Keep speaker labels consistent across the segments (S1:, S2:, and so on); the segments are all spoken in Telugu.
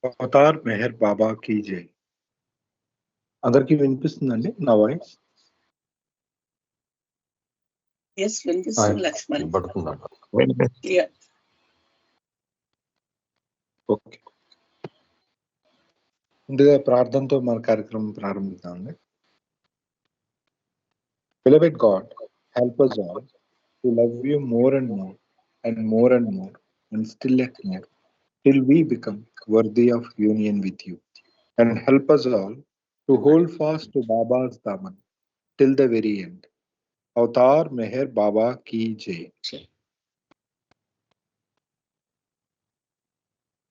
S1: అవతార్ మెహర్ బాబా కీ జై. అందరికి వినిపిస్తుందండి నా వాయిస్?
S2: ఎస్, వినిపిస్తుంది లక్ష్మణ్.
S1: ఓకే, ముందుగా ప్రార్థనతో మన కార్యక్రమం ప్రారంభిద్దామండి. Beloved God, help us all to love you more and more and more and more and still yet more till we become worthy of union with you, and help us all to hold fast to Baba's daman till the very end. Avatar Meher Baba ki jai.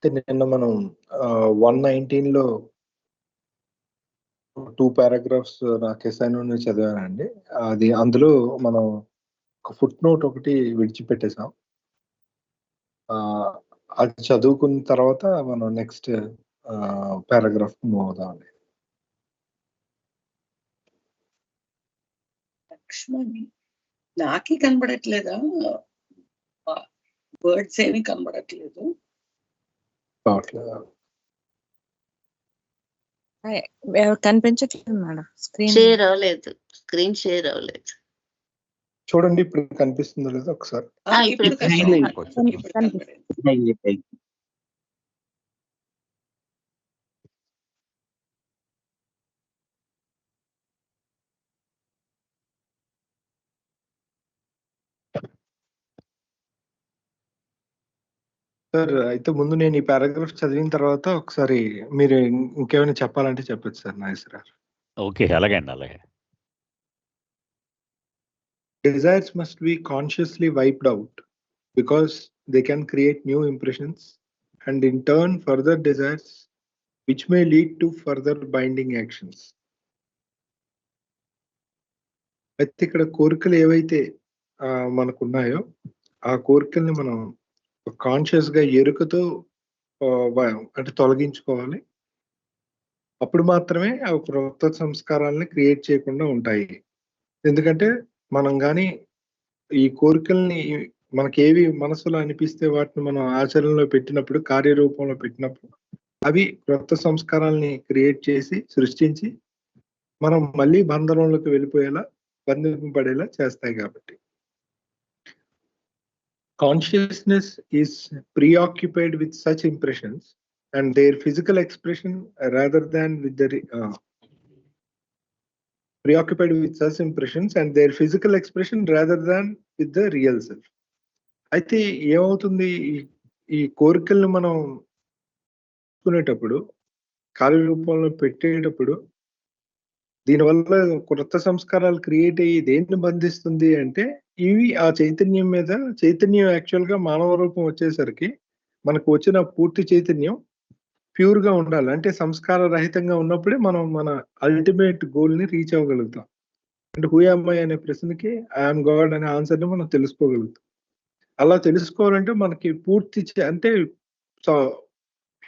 S1: నిన్న మనం 119లో 2 పారాగ్రాఫ్స్ నాకు అసైన్ చదివానండి. అది అందులో మనం ఒక ఫుట్ నోట్ ఒకటి విడిచిపెట్టేసాం. అది చదువుకున్న తర్వాత మనం నెక్స్ట్ పారాగ్రాఫ్ మూవ్ అవుదామండి.
S2: లక్ష్మణ్, నాకే కనబడట్లేదా? వర్డ్స్ ఏమీ కనబడట్లేదు.
S3: కనిపించట్లేదు మేడం. స్క్రీన్
S4: షేర్ అవ్వలేదు. స్క్రీన్ షేర్ అవ్వలేదు.
S1: చూడండి, ఇప్పుడు కనిపిస్తుందో లేదో ఒకసారి. సార్, అయితే ముందు నేను ఈ పారాగ్రాఫ్ చదివిన తర్వాత ఒకసారి మీరు ఇంకేమైనా చెప్పాలంటే చెప్పచ్చు సార్. నాగేశ్వరరావు.
S5: ఓకే, అలాగండి, అలాగే.
S1: Desires must be consciously wiped out because they can create new impressions and in turn further desires which may lead to further binding actions. అయితే ఇక్కడ కోరికలు ఏవైతే మనకున్నాయో ఆ కోరికల్ని మనం కాన్షియస్ గా ఎరుకతో అంటే తొలగించుకోవాలి. అప్పుడు మాత్రమే ఆ కొత్త సంస్కారాలని క్రియేట్ చేయకుండా ఉంటాయి. ఎందుకంటే మనం కానీ ఈ కోరికల్ని మనకేవి మనసులో అనిపిస్తే వాటిని మనం ఆచరణలో పెట్టినప్పుడు, కార్యరూపంలో పెట్టినప్పుడు అవి కొత్త సంస్కారాలని క్రియేట్ చేసి సృష్టించి మనం మళ్ళీ బంధనంలోకి వెళ్ళిపోయేలా, బంధింపబడేలా చేస్తాయి. కాబట్టి consciousness is preoccupied with such impressions and their physical expression rather than with the preoccupied with such impressions and their physical expression rather than with the real self. అయితే ఏమవుతుంది, ఈ కోరికల్ని మనం చూసుకునేటప్పుడు, కార్యరూపంలో పెట్టేటప్పుడు దీనివల్ల కొత్త సంస్కారాలు క్రియేట్ అయ్యి దేన్ని బంధిస్తుంది అంటే ఇవి ఆ చైతన్యం మీద, చైతన్యం యాక్చువల్ గా మానవ రూపం వచ్చేసరికి మనకు వచ్చిన పూర్తి చైతన్యం ప్యూర్ గా ఉండాలి. అంటే సంస్కార రహితంగా ఉన్నప్పుడే మనం మన అల్టిమేట్ గోల్ ని రీచ్ అవ్వగలుగుతాం. అంటే హూ యామ్ ఐ అనే ప్రశ్నకి ఐఎమ్ గాడ్ అనే ఆన్సర్ ని మనం తెలుసుకోగలుగుతాం. అలా తెలుసుకోవాలంటే మనకి పూర్తి అంటే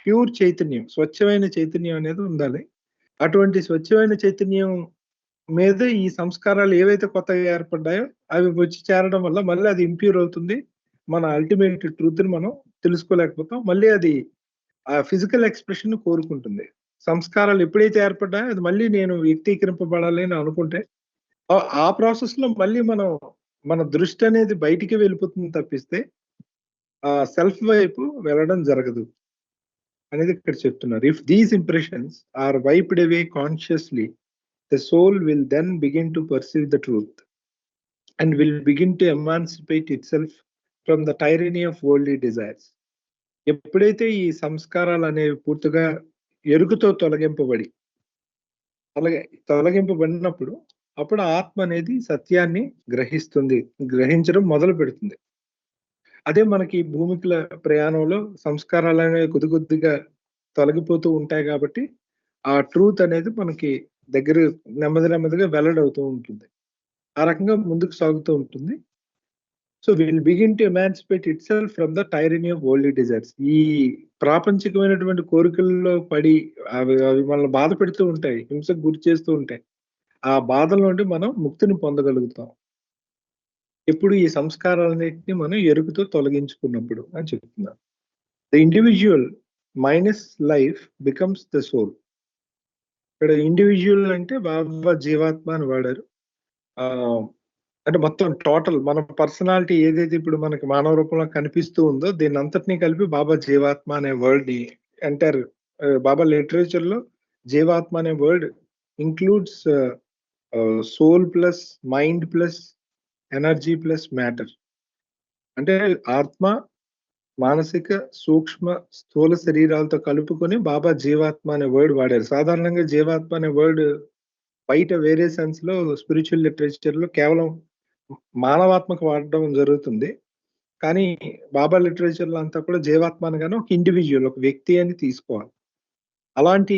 S1: ప్యూర్ చైతన్యం, స్వచ్ఛమైన చైతన్యం అనేది ఉండాలి. అటువంటి స్వచ్ఛమైన చైతన్యం మీద ఈ సంస్కారాలు ఏవైతే కొత్తగా ఏర్పడ్డాయో అవి వచ్చి చేరడం వల్ల మళ్ళీ అది ఇంప్యూర్ అవుతుంది. మన అల్టిమేట్ ట్రూత్ ని మనం తెలుసుకోలేకపోతాం. మళ్ళీ అది ఆ ఫిజికల్ ఎక్స్ప్రెషన్ కోరుకుంటుంది. సంస్కారాలు ఎప్పుడైతే ఏర్పడ్డాయో అది మళ్ళీ నేను వ్యక్తీకరింపబడాలి అని అనుకుంటే ఆ ప్రాసెస్ లో మళ్ళీ మన దృష్టి అనేది బయటికి వెళ్ళిపోతుంది తప్పిస్తే ఆ సెల్ఫ్ వైపు వెళ్ళడం జరగదు అనేది ఇక్కడ చెప్తున్నారు. If these impressions are wiped away consciously, the soul will then begin to perceive the truth and will begin to emancipate itself from the tyranny of worldly desires. ఎప్పుడైతే ఈ సంస్కారాలు అనేవి పూర్తిగా ఎరుకుతో తొలగింపబడినప్పుడు అప్పుడు ఆత్మ అనేది సత్యాన్ని గ్రహించడం మొదలు పెడుతుంది. అదే మనకి భూమికల ప్రయాణంలో సంస్కారాలు అనేవి కొద్దిగా తొలగిపోతూ ఉంటాయి. కాబట్టి ఆ ట్రూత్ అనేది మనకి దగ్గర నెమ్మదిగా వెల్లడవుతూ ఉంటుంది. ఆ రకంగా ముందుకు సాగుతూ ఉంటుంది. So will begin to emancipate itself from the tyranny of worldly desires. ఈ ప్రాపంచికమైనటువంటి కోరికల్లో పడి అవి మనల్ని బాధ పెడుతూ ఉంటాయి, హింసకు గురి చేస్తూ ఉంటాయి. ఆ బాధల నుండి మనం ముక్తిని పొందగలుగుతాం ఎప్పుడు ఈ సంస్కారాలన్నింటినీ మనం ఎరుకుతో తొలగించుకున్నప్పుడు అని చెప్తున్నారు. The individual minus life becomes the soul. ఇక్కడ ఇండివిజువల్ అంటే బాబా జీవాత్మ అని వాడారు. అంటే మొత్తం టోటల్ మన పర్సనాలిటీ ఏదైతే ఇప్పుడు మనకి మానవ రూపంలో కనిపిస్తూ ఉందో దీన్ని అంతటినీ కలిపి బాబా జీవాత్మ అనే వర్డ్ ని ఎంటర్ బాబా లిటరేచర్ లో జీవాత్మ అనే word includes soul plus mind plus energy plus matter. అంటే ఆత్మ, మానసిక, సూక్ష్మ, స్థూల శరీరాలతో కలుపుకొని బాబా జీవాత్మ అనే వర్డ్ వాడారు. సాధారణంగా జీవాత్మ అనే వర్డ్ బయట వేరే సెన్స్ లో స్పిరిచువల్ లిటరేచర్ లో కేవలం మానవాత్మకు వాడడం జరుగుతుంది. కానీ బాబా లిటరేచర్ లో అంతా కూడా జీవాత్మ అనగానే ఒక ఇండివిజువల్, ఒక వ్యక్తి అని తీసుకోవాలి. అలాంటి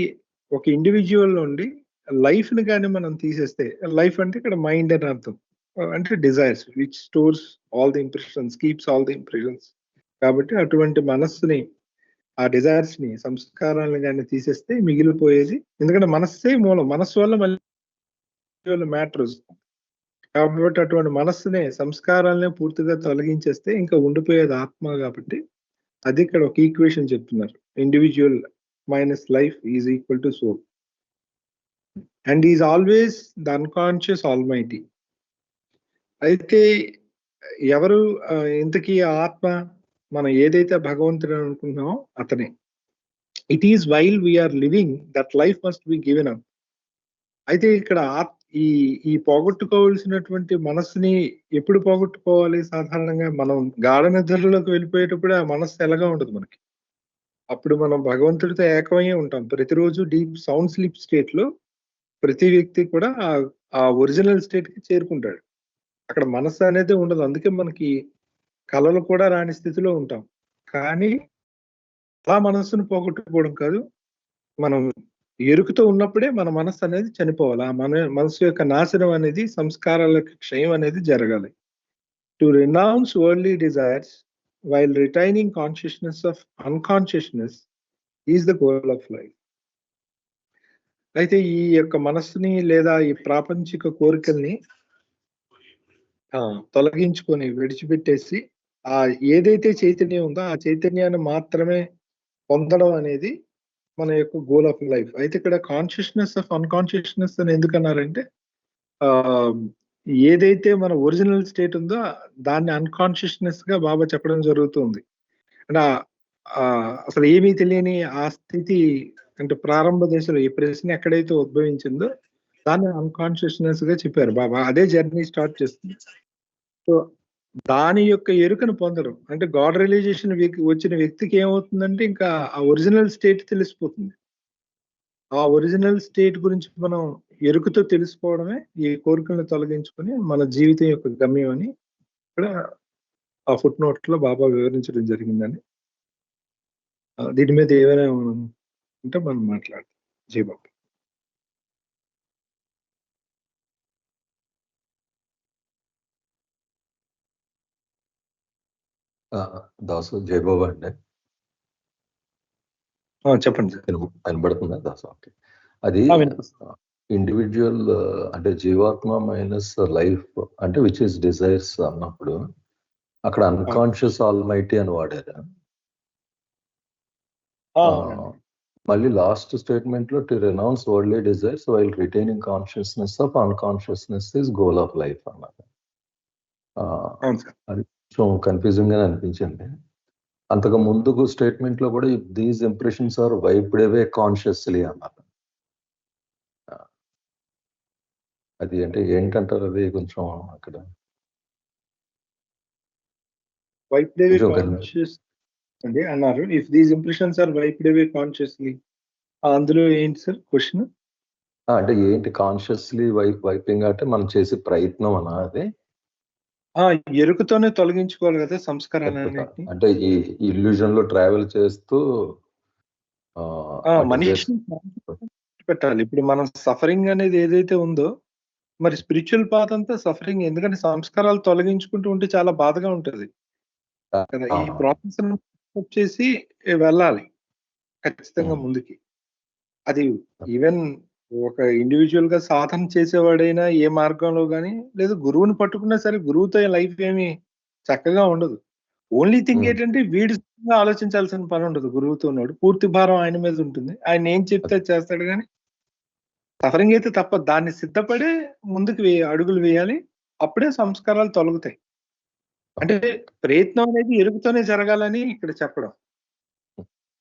S1: ఒక ఇండివిజువల్ నుండి లైఫ్ ని కానీ మనం తీసేస్తే, లైఫ్ అంటే ఇక్కడ మైండ్ అని అర్థం, అంటే desires which stores all the impressions, keeps all the impressions. కాబట్టి అటువంటి మనస్సుని, ఆ డిజైర్స్ ని, సంస్కారాలను కానీ తీసేస్తే మిగిలిపోయేది, ఎందుకంటే మనస్సే మూలం, మనస్సు వల్ల మళ్ళీ మ్యాటర్ వస్తుంది. కాబట్టి అటువంటి మనస్సునే, సంస్కారాలనే పూర్తిగా తొలగించేస్తే ఇంకా ఉండిపోయేది ఆత్మ. కాబట్టి అది ఇక్కడ ఒక ఈక్వేషన్ చెప్తున్నారు, individual minus life is equal to soul and is always the unconscious almighty. అయితే ఎవరు ఇంతకీ ఆత్మ, మనం ఏదైతే భగవంతుడు అనుకుంటున్నామో అతనే. It is while we are living that life must be given up. అయితే ఇక్కడ ఈ పోగొట్టుకోవాల్సినటువంటి మనస్సుని ఎప్పుడు పోగొట్టుకోవాలి? సాధారణంగా మనం గాఢ నిద్రలోకి వెళ్ళిపోయేటప్పుడు ఆ మనస్సు ఎలాగా ఉంటుంది మనకి. అప్పుడు మనం భగవంతుడితో ఏకమయ్యే ఉంటాం. ప్రతిరోజు డీప్ సౌండ్ స్లీప్ స్టేట్ లో ప్రతి వ్యక్తి కూడా ఆ ఒరిజినల్ స్టేట్ కి చేరుకుంటాడు. అక్కడ మనస్సు అనేది ఉండదు. అందుకే మనకి కళలు కూడా రాని స్థితిలో ఉంటాం. కానీ అలా మనస్సును పోగొట్టుకోవడం కాదు, మనం ఎరుకుతో ఉన్నప్పుడే మన మనస్సు అనేది చనిపోవాలి. ఆ మనస్సు యొక్క నాశనం అనేది, సంస్కారాల క్షయం అనేది జరగాలి. To renounce worldly desires while retaining consciousness of unconsciousness is the goal of life. అయితే ఈ యొక్క మనస్సుని లేదా ఈ ప్రాపంచిక కోరికల్ని తొలగించుకొని విడిచిపెట్టేసి ఆ ఏదైతే చైతన్యం ఉందో ఆ చైతన్యాన్ని మాత్రమే పొందడం అనేది మన యొక్క గోల్ ఆఫ్ లైఫ్. అయితే ఇక్కడ కాన్షియస్నెస్ ఆఫ్ అన్కాన్షియస్నెస్ అని ఎందుకన్నారంటే, ఏదైతే మన ఒరిజినల్ స్టేట్ ఉందో దాన్ని అన్కాన్షియస్నెస్ గా బాబా చెప్పడం జరుగుతుంది. అంటే అసలు ఏమీ తెలియని ఆ స్థితి, అంటే ప్రారంభ దశలో ఈ ప్రశ్న ఎక్కడైతే ఉద్భవించిందో దాన్ని అన్కాన్షియస్నెస్ గా చెప్పారు బాబా. అదే జర్నీ స్టార్ట్ చేస్తుంది. సో దాని యొక్క ఎరుకను పొందడం అంటే గాడ్ రియలైజేషన్ వచ్చిన వ్యక్తికి ఏమవుతుందంటే ఇంకా ఆ ఒరిజినల్ స్టేట్ తెలిసిపోతుంది. ఆ ఒరిజినల్ స్టేట్ గురించి మనం ఎరుకతో తెలుసుకోవడమే ఈ కోరికలను తొలగించుకొని మన జీవితం యొక్క గమ్యం అని ఇక్కడ ఆ ఫుట్ నోట్ లో బాబా వివరించడం జరిగిందని. దీని మీద ఏమైనా ఉంటే మనం మాట్లాడతాం. జై బాబా.
S3: దాసు జై బాబా అండి.
S1: చెప్పండి సార్.
S3: వినబడుతుందా దాసు? ఓకే. అది ఇండివిజువల్ అంటే జీవాత్మ మైనస్ లైఫ్ అంటే విచ్ ఇస్ డిజైర్స్ అన్నప్పుడు అక్కడ అన్కాన్షియస్ ఆల్మైటీ అని వాడారు. మళ్ళీ లాస్ట్ స్టేట్మెంట్ లో to renounce worldly desires while retaining consciousness of unconsciousness is goal of life అన్నారు. అది కొంచెం కన్ఫ్యూజింగ్ గా అనిపించింది. అంతకు ముందుకు స్టేట్మెంట్ లో కూడా these impressions are wiped away consciously అన్నారు. అది అంటే ఏంటంటారు? అది కొంచెం అక్కడ
S1: వైప్డ్ అవే కాన్షియస్ అండి అన్నారు. If these impressions are wiped away consciously, అందులో ఏంటి సార్ క్వశ్చన్?
S3: అంటే ఏంటి కాన్షియస్లీ వైపింగ్ అంటే మనం చేసే ప్రయత్నం అన్నా అది
S1: ఎరుకతోనే తొలగించుకోవాలి కదా సంస్కారాన్ని.
S3: అంటే ఈ ఇల్యూజన్ లో ట్రావెల్ చేస్తూ
S1: మనిషిని పెట్టాలి. ఇప్పుడు మనం సఫరింగ్ అనేది ఏదైతే ఉందో, మరి స్పిరిచువల్ పాత్ అంతా సఫరింగ్. ఎందుకంటే సంస్కారాలు తొలగించుకుంటూ ఉంటే చాలా బాధగా ఉంటది కదా. ఈ ప్రాసెస్ చేసి వెళ్ళాలి ఖచ్చితంగా ముందుకి. అది ఈవెన్ ఒక ఇండివిజువల్ గా సాధన చేసేవాడైనా ఏ మార్గంలో కానీ, లేదా గురువుని పట్టుకున్నా సరే గురువుతో లైఫ్ ఏమి చక్కగా ఉండదు. Only thing
S3: Hmm.
S1: ఏంటంటే వీడు సొంతంగా ఆలోచించాల్సిన పని ఉండదు. గురువుతో ఉన్నాడు, పూర్తి భారం ఆయన మీద ఉంటుంది. ఆయన ఏం చెప్తే అది చేస్తాడు. కానీ సఫరింగ్ అయితే తప్ప దాన్ని సిద్ధపడే ముందుకు అడుగులు వేయాలి. అప్పుడే సంస్కారాలు తొలగుతాయి. అంటే ప్రయత్నం అనేది ఎరుగుతోనే జరగాలని ఇక్కడ చెప్పడం.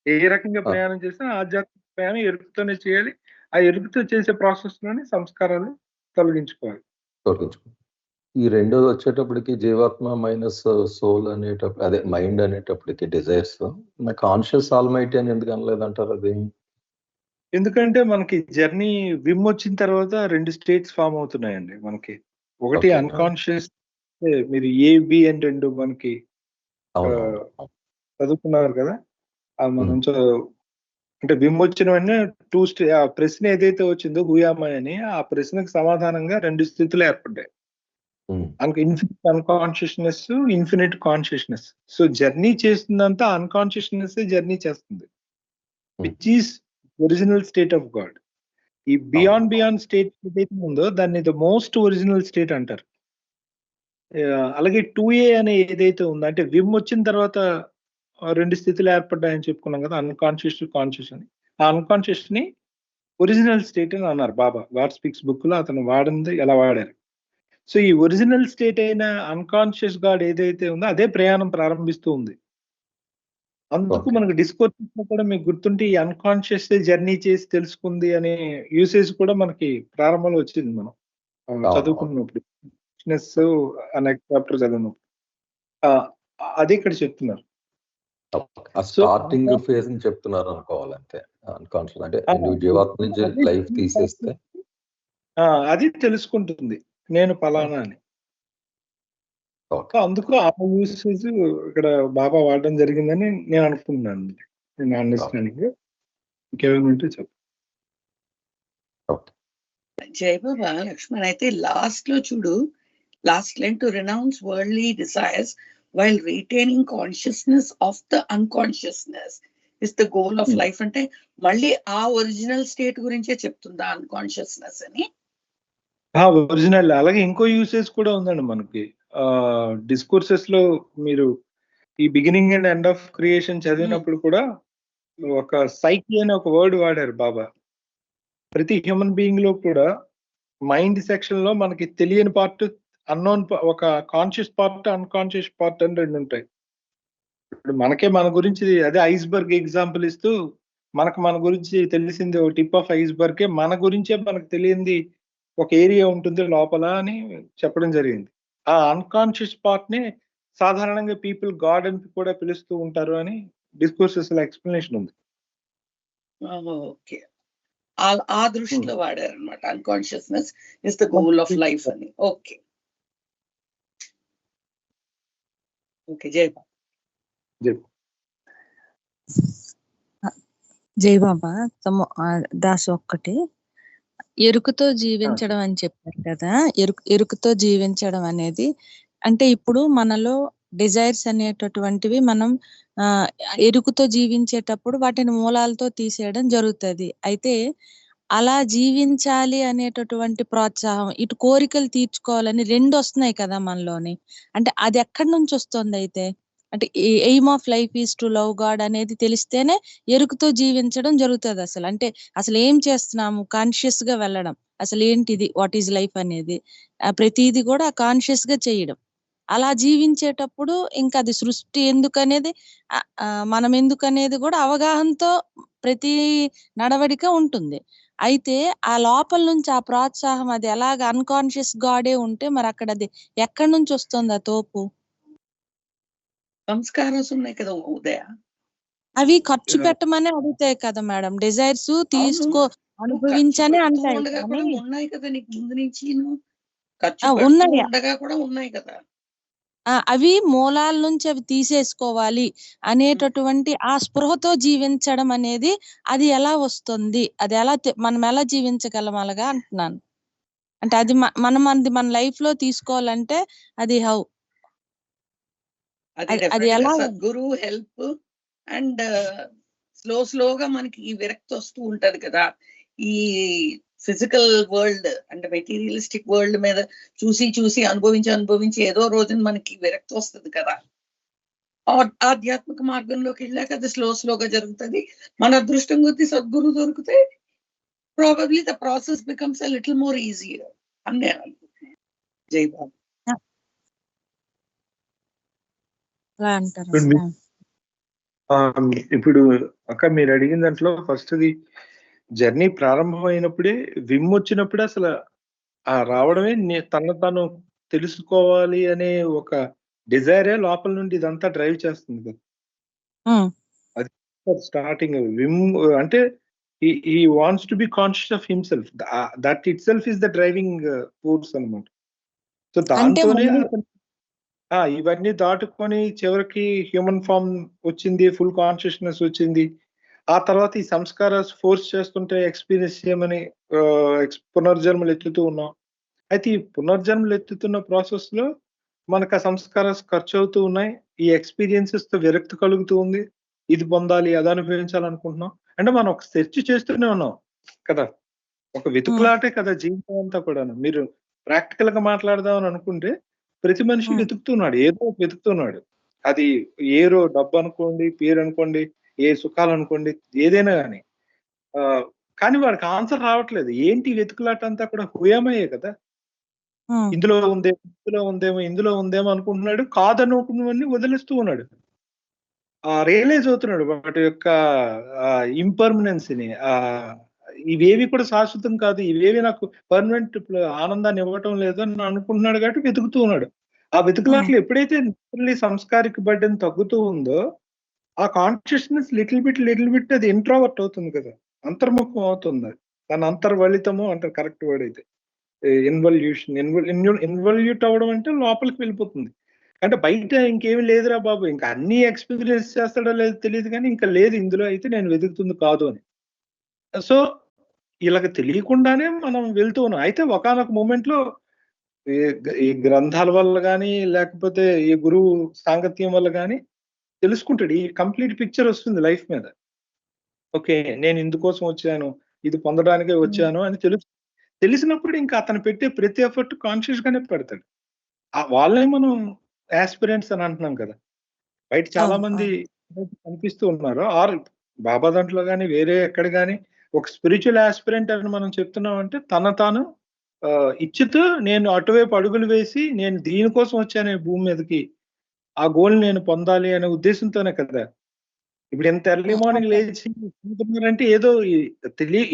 S1: ఏ రకంగా ప్రయాణం చేసినా ఆధ్యాత్మిక ప్రయాణం ఎరుగుతోనే చేయాలి. ఆ ఎరుగుతో చేసే ప్రాసెస్ లోనే సంస్కారాలు తొలగించుకోవాలి.
S3: ఈ రెండోది వచ్చేటప్పటికి జీవాత్మ మైనస్ సోల్ అనేటప్పుడు, అదే మైండ్ అనేటప్పటికి డిజైర్స్, కాన్షియస్ ఆల్మైటీ అని ఎందుకు అనలేదంటారు? అది
S1: ఎందుకంటే మనకి జర్నీ విమ్ వచ్చిన తర్వాత 2 స్టేట్స్ ఫామ్ అవుతున్నాయండి మనకి. ఒకటి
S3: Okay.
S1: అన్కాన్షియస్, మీరు ఏ బి అని 2 మనకి
S3: అవును.
S1: చదువుకున్నారు కదా. మనం అంటే విమ్ వచ్చిన వెంటనే ఆ ప్రశ్న ఏదైతే వచ్చిందో హూయామై అని, ఆ ప్రశ్నకు సమాధానంగా 2 స్థితులు ఏర్పడ్డాయి. Infinite unconsciousness, infinite consciousness. So journey చేస్తుందంతా అన్కాన్షియస్నెస్ జర్నీ చేస్తుంది, which is original state of God. ఈ బియాండ్ స్టేట్ ఏదైతే ఉందో దాన్ని ద మోస్ట్ ఒరిజినల్ స్టేట్ అంటారు. అలాగే 2A అనే ఏదైతే ఉందో, అంటే విమ్ వచ్చిన తర్వాత 2 స్థితులు ఏర్పడ్డాయని చెప్పుకున్నాం కదా, అన్కాన్షియస్ టు కాన్షియస్ అని. ఆ అన్కాన్షియస్ ని ఒరిజినల్ స్టేట్ అని అన్నారు బాబా. గాడ్ స్పీక్స్ బుక్ లో అతను వాడింది ఎలా వాడారు. సో ఈ ఒరిజినల్ స్టేట్ అయిన అన్కాన్షియస్ గాడ్ ఏదైతే ఉందో అదే ప్రయాణం ప్రారంభిస్తూ ఉంది. అందుకు మనకు డిస్కోర్సెస్ లో కూడా మీకు గుర్తుంటే ఈ అన్కాన్షియస్ జర్నీ చేసి తెలుసుకుంది అనే యూసేజ్ కూడా మనకి ప్రారంభంలో వచ్చింది. మనం చదువుకున్నప్పుడు అనే చాప్టర్ చదివినప్పుడు అది ఇక్కడ చెప్తున్నారు.
S3: స్టార్టింగ్ ఫేజ్ ని చెప్తున్నారు అనుకోవాలంటే, అన్కాన్షియస్ అంటే జీవాత్మ నుంచి లైఫ్ తీసేస్తే
S1: అది తెలుసుకుంటుంది నేను ఫలానా అని. అందుకు ఆ యూసేజ్ ఇక్కడ బాబా వాడడం జరిగిందని నేను అనుకుంటున్నాను. నేను అండర్స్టాండింగ్. ఇంకేమైనా చెప్పు.
S2: జై బాబా లక్ష్మణ్. అయితే లాస్ట్ లో చూడు, last line, to renounce worldly desires while retaining consciousness of the unconsciousness is the goal of life. అంటే మళ్ళీ ఆ ఒరిజినల్ స్టేట్ గురించే చెప్తుందా అన్కాన్షియస్నెస్ అని?
S1: ఒరిజినల్. అలాగే ఇంకో యూసేజ్ కూడా ఉందండి మనకి డిస్కోర్సెస్ లో. మీరు ఈ beginning and end of creation చదివినప్పుడు కూడా ఒక సైకి అనే ఒక వర్డ్ వాడారు బాబా. ప్రతి హ్యూమన్ బీయింగ్ లో కూడా మైండ్ సెక్షన్ లో మనకి తెలియని పార్ట్, అన్నోన్, ఒక కాన్షియస్ పార్ట్, అన్కాన్షియస్ పార్ట్ అని 2 ఉంటాయి. ఇప్పుడు మనకే మన గురించి అదే ఐస్బర్గ్ ఎగ్జాంపుల్ ఇస్తూ, మన గురించి తెలిసింది ఒక టిప్ ఆఫ్ ఐస్బర్గే, మన గురించే మనకు తెలియంది ఒక ఏరియా ఉంటుంది లోపల అని చెప్పడం జరిగింది. ఆ అన్కాన్షియస్ పార్ట్ ని సాధారణంగా పీపుల్ గాడ్ అని కూడా పిలుస్తూ ఉంటారు అని డిస్కోర్సెస్ లో ఎక్స్ప్లెనేషన్ ఉంది.
S2: ఓకే, ఆ దృష్టిలో వాడారు అనమాట. Unconsciousness is the goal of life అని. Okay okay. జై బాబా.
S5: జై బాబా. దాసు ఒక్కటి, ఎరుకుతో జీవించడం అని చెప్పారు కదా. ఎరుకుతో జీవించడం అనేది అంటే ఇప్పుడు మనలో డిజైర్స్ అనేటటువంటివి మనం ఎరుకుతో జీవించేటప్పుడు వాటిని మూలాలతో తీసేయడం జరుగుతుంది. అయితే అలా జీవించాలి అనేటటువంటి ప్రోత్సాహం, ఇటు కోరికలు తీర్చుకోవాలని 2 వస్తున్నాయి కదా మనలోని. అంటే అది ఎక్కడి నుంచి వస్తుంది? అయితే అంటే aim of life is to love God అనేది తెలిస్తేనే ఎరుకుతో జీవించడం జరుగుతుంది. అంటే అసలు ఏం చేస్తున్నాము, కాన్షియస్ గా వెళ్ళడం, అసలు ఏంటిది, వాట్ ఈజ్ లైఫ్ అనేది ప్రతిదీ కూడా కాన్షియస్ గా చేయడం. అలా జీవించేటప్పుడు ఇంకా అది సృష్టి ఎందుకనేది, మనం ఎందుకనేది కూడా అవగాహనతో ప్రతి నడవడిక ఉంటుంది. అయితే ఆ లోపల నుంచి ఆ ప్రోత్సాహం అది ఎలాగ అన్కాన్షియస్ గాడే ఉంటే మరి అక్కడ అది ఎక్కడి నుంచి వస్తుంది? ఆ తోపు
S2: సంస్కారాలు ఉన్నాయి కదా ఉదయ,
S5: అవి ఖర్చు పెట్టమని అడుగుతాయి కదా మేడం. డిజైర్స్ తీసుకో, అనుభవించని అంటాయి.
S2: ఉన్నాయి కదా నీకు ముందు నుంచి, ఖర్చు ఉండగా కూడా ఉన్నాయి కదా.
S5: అవి మూలాల నుంచి అవి తీసేసుకోవాలి అనేటటువంటి ఆ స్పృహతో జీవించడం అనేది అది ఎలా వస్తుంది? అది ఎలా మనం ఎలా జీవించగలం అలాగా అంటున్నాను. అంటే అది మన లైఫ్ లో తీసుకోవాలంటే అది హౌ?
S2: అది ఎలా? సద్గురు హెల్ప్ అండ్ స్లోగా మనకి ఈ విరక్తి వస్తూ ఉంటది కదా. ఈ ఫిజికల్ వరల్డ్ అంటే మెటీరియలిస్టిక్ వరల్డ్ మీద చూసి అనుభవించి ఏదో రోజున మనకి విరక్తి వస్తుంది కదా. ఆధ్యాత్మిక మార్గంలోకి వెళ్ళాక అది స్లోగా జరుగుతుంది. మన అదృష్టం కొద్దీ సద్గురు దొరికితే probably the process becomes a little more easier అని నేను అనుకుంటున్నాను. జై బాబా.
S5: అలా అంటారు.
S1: ఇప్పుడు అక్క మీరు అడిగిన దాంట్లో ఫస్ట్ది జర్నీ ప్రారంభమైనప్పుడే విమ్ వచ్చినప్పుడే అసలు ఆ రావడమే తను తాను తెలుసుకోవాలి అనే ఒక డిజైరే లోపల నుండి ఇదంతా డ్రైవ్ చేస్తుంది కదా. అది స్టార్టింగ్ విమ్ అంటే he wants to be conscious of himself. That itself is the driving force అన్నమాట. సో దాంతోనే ఇవన్నీ దాటుకొని చివరికి హ్యూమన్ ఫామ్ వచ్చింది, ఫుల్ కాన్షియస్నెస్ వచ్చింది. ఆ తర్వాత ఈ సంస్కార ఫోర్స్ చేస్తుంటే ఎక్స్పీరియన్స్ చేయమని పునర్జన్మలు ఎత్తుతూ ఉన్నాం. అయితే ఈ పునర్జన్మలు ఎత్తుతున్న ప్రాసెస్ లో మనకు ఆ సంస్కార ఖర్చు అవుతూ ఉన్నాయి. ఈ ఎక్స్పీరియన్సెస్ తో విరక్తి కలుగుతూ ఉంది. ఇది పొందాలి, అది అనుభవించాలనుకుంటున్నాం. అంటే మనం ఒక సెర్చ్ చేస్తూనే ఉన్నాం కదా. ఒక వెతుకులాటే కదా జీవితం అంతా కూడా. మీరు ప్రాక్టికల్ గా మాట్లాడదామని అనుకుంటే ప్రతి మనిషి వెతుకుతున్నాడు, ఏదో వెతుకుతున్నాడు. అది ఏరో డబ్బు అనుకోండి, పేరు అనుకోండి, ఏ సుఖాలు అనుకోండి, ఏదైనా కానీ. కానీ వాడికి ఆన్సర్ రావట్లేదు. ఏంటి వెతుకులాట అంతా కూడా హుయమయ్యే కదా. ఇందులో ఉందేమో, ఇందులో ఉందేమో అనుకుంటున్నాడు. కాదనుకున్నవన్నీ వదిలేస్తూ ఉన్నాడు. రియలైజ్ అవుతున్నాడు వాటి యొక్క ఇంపర్మనెన్సీని. ఇవేవి కూడా శాశ్వతం కాదు, ఇవేవి నాకు పర్మనెంట్ ఆనందాన్ని ఇవ్వటం లేదు అని అనుకుంటున్నాడు కాబట్టి వెతుకుతూ ఉన్నాడు. ఆ వెతుకులాట్లు ఎప్పుడైతే సంస్కారిక బడ్డని తగ్గుతూ ఉందో ఆ కాన్షియస్నెస్ లిటిల్ బిట్ అది ఇంట్రోవర్ట్ అవుతుంది కదా, అంతర్ముఖం అవుతుంది. దాని అంతర్వలితము అంటారు కరెక్ట్ వర్డ్ అయితే. ఇన్వల్యూట్ అవ్వడం అంటే లోపలికి వెళ్ళిపోతుంది. అంటే బయట ఇంకేమి లేదురా బాబు, ఇంకా అన్ని ఎక్స్పీరియన్స్ చేస్తాడో లేదో తెలియదు కానీ ఇంకా లేదు ఇందులో అయితే నేను వెతుకుతుంది కాదు అని. సో ఇలాగ తెలియకుండానే మనం వెళ్తూ ఉన్నాం. అయితే ఒకానొక మూమెంట్ లో ఈ గ్రంథాల వల్ల కానీ లేకపోతే ఈ గురువు సాంగత్యం వల్ల కానీ తెలుసుకుంటాడు. ఈ కంప్లీట్ పిక్చర్ వస్తుంది లైఫ్ మీద. ఓకే, నేను ఇందుకోసం వచ్చాను, ఇది పొందడానికే వచ్చాను అని తెలిసినప్పుడు ఇంకా అతను పెట్టే ప్రతి ఎఫర్ట్ కాన్షియస్ గానే పెడతాడు. వాళ్ళే మనం యాస్పిరెంట్స్ అని అంటున్నాం కదా. బయట చాలా మంది కనిపిస్తూ ఉన్నారు. ఆర్ బాబా దాంట్లో కానీ వేరే ఎక్కడ కానీ ఒక స్పిరిచువల్ యాస్పిరెంట్ అని మనం చెప్తున్నాం అంటే తాను ఇచ్చితో నేను అటువైపు అడుగులు వేసి నేను దీనికోసం వచ్చాను భూమి మీదకి, ఆ గోల్ నేను పొందాలి అనే ఉద్దేశంతోనే కదా. ఇప్పుడు ఎంత ఎర్లీ మార్నింగ్ లేచి అంటే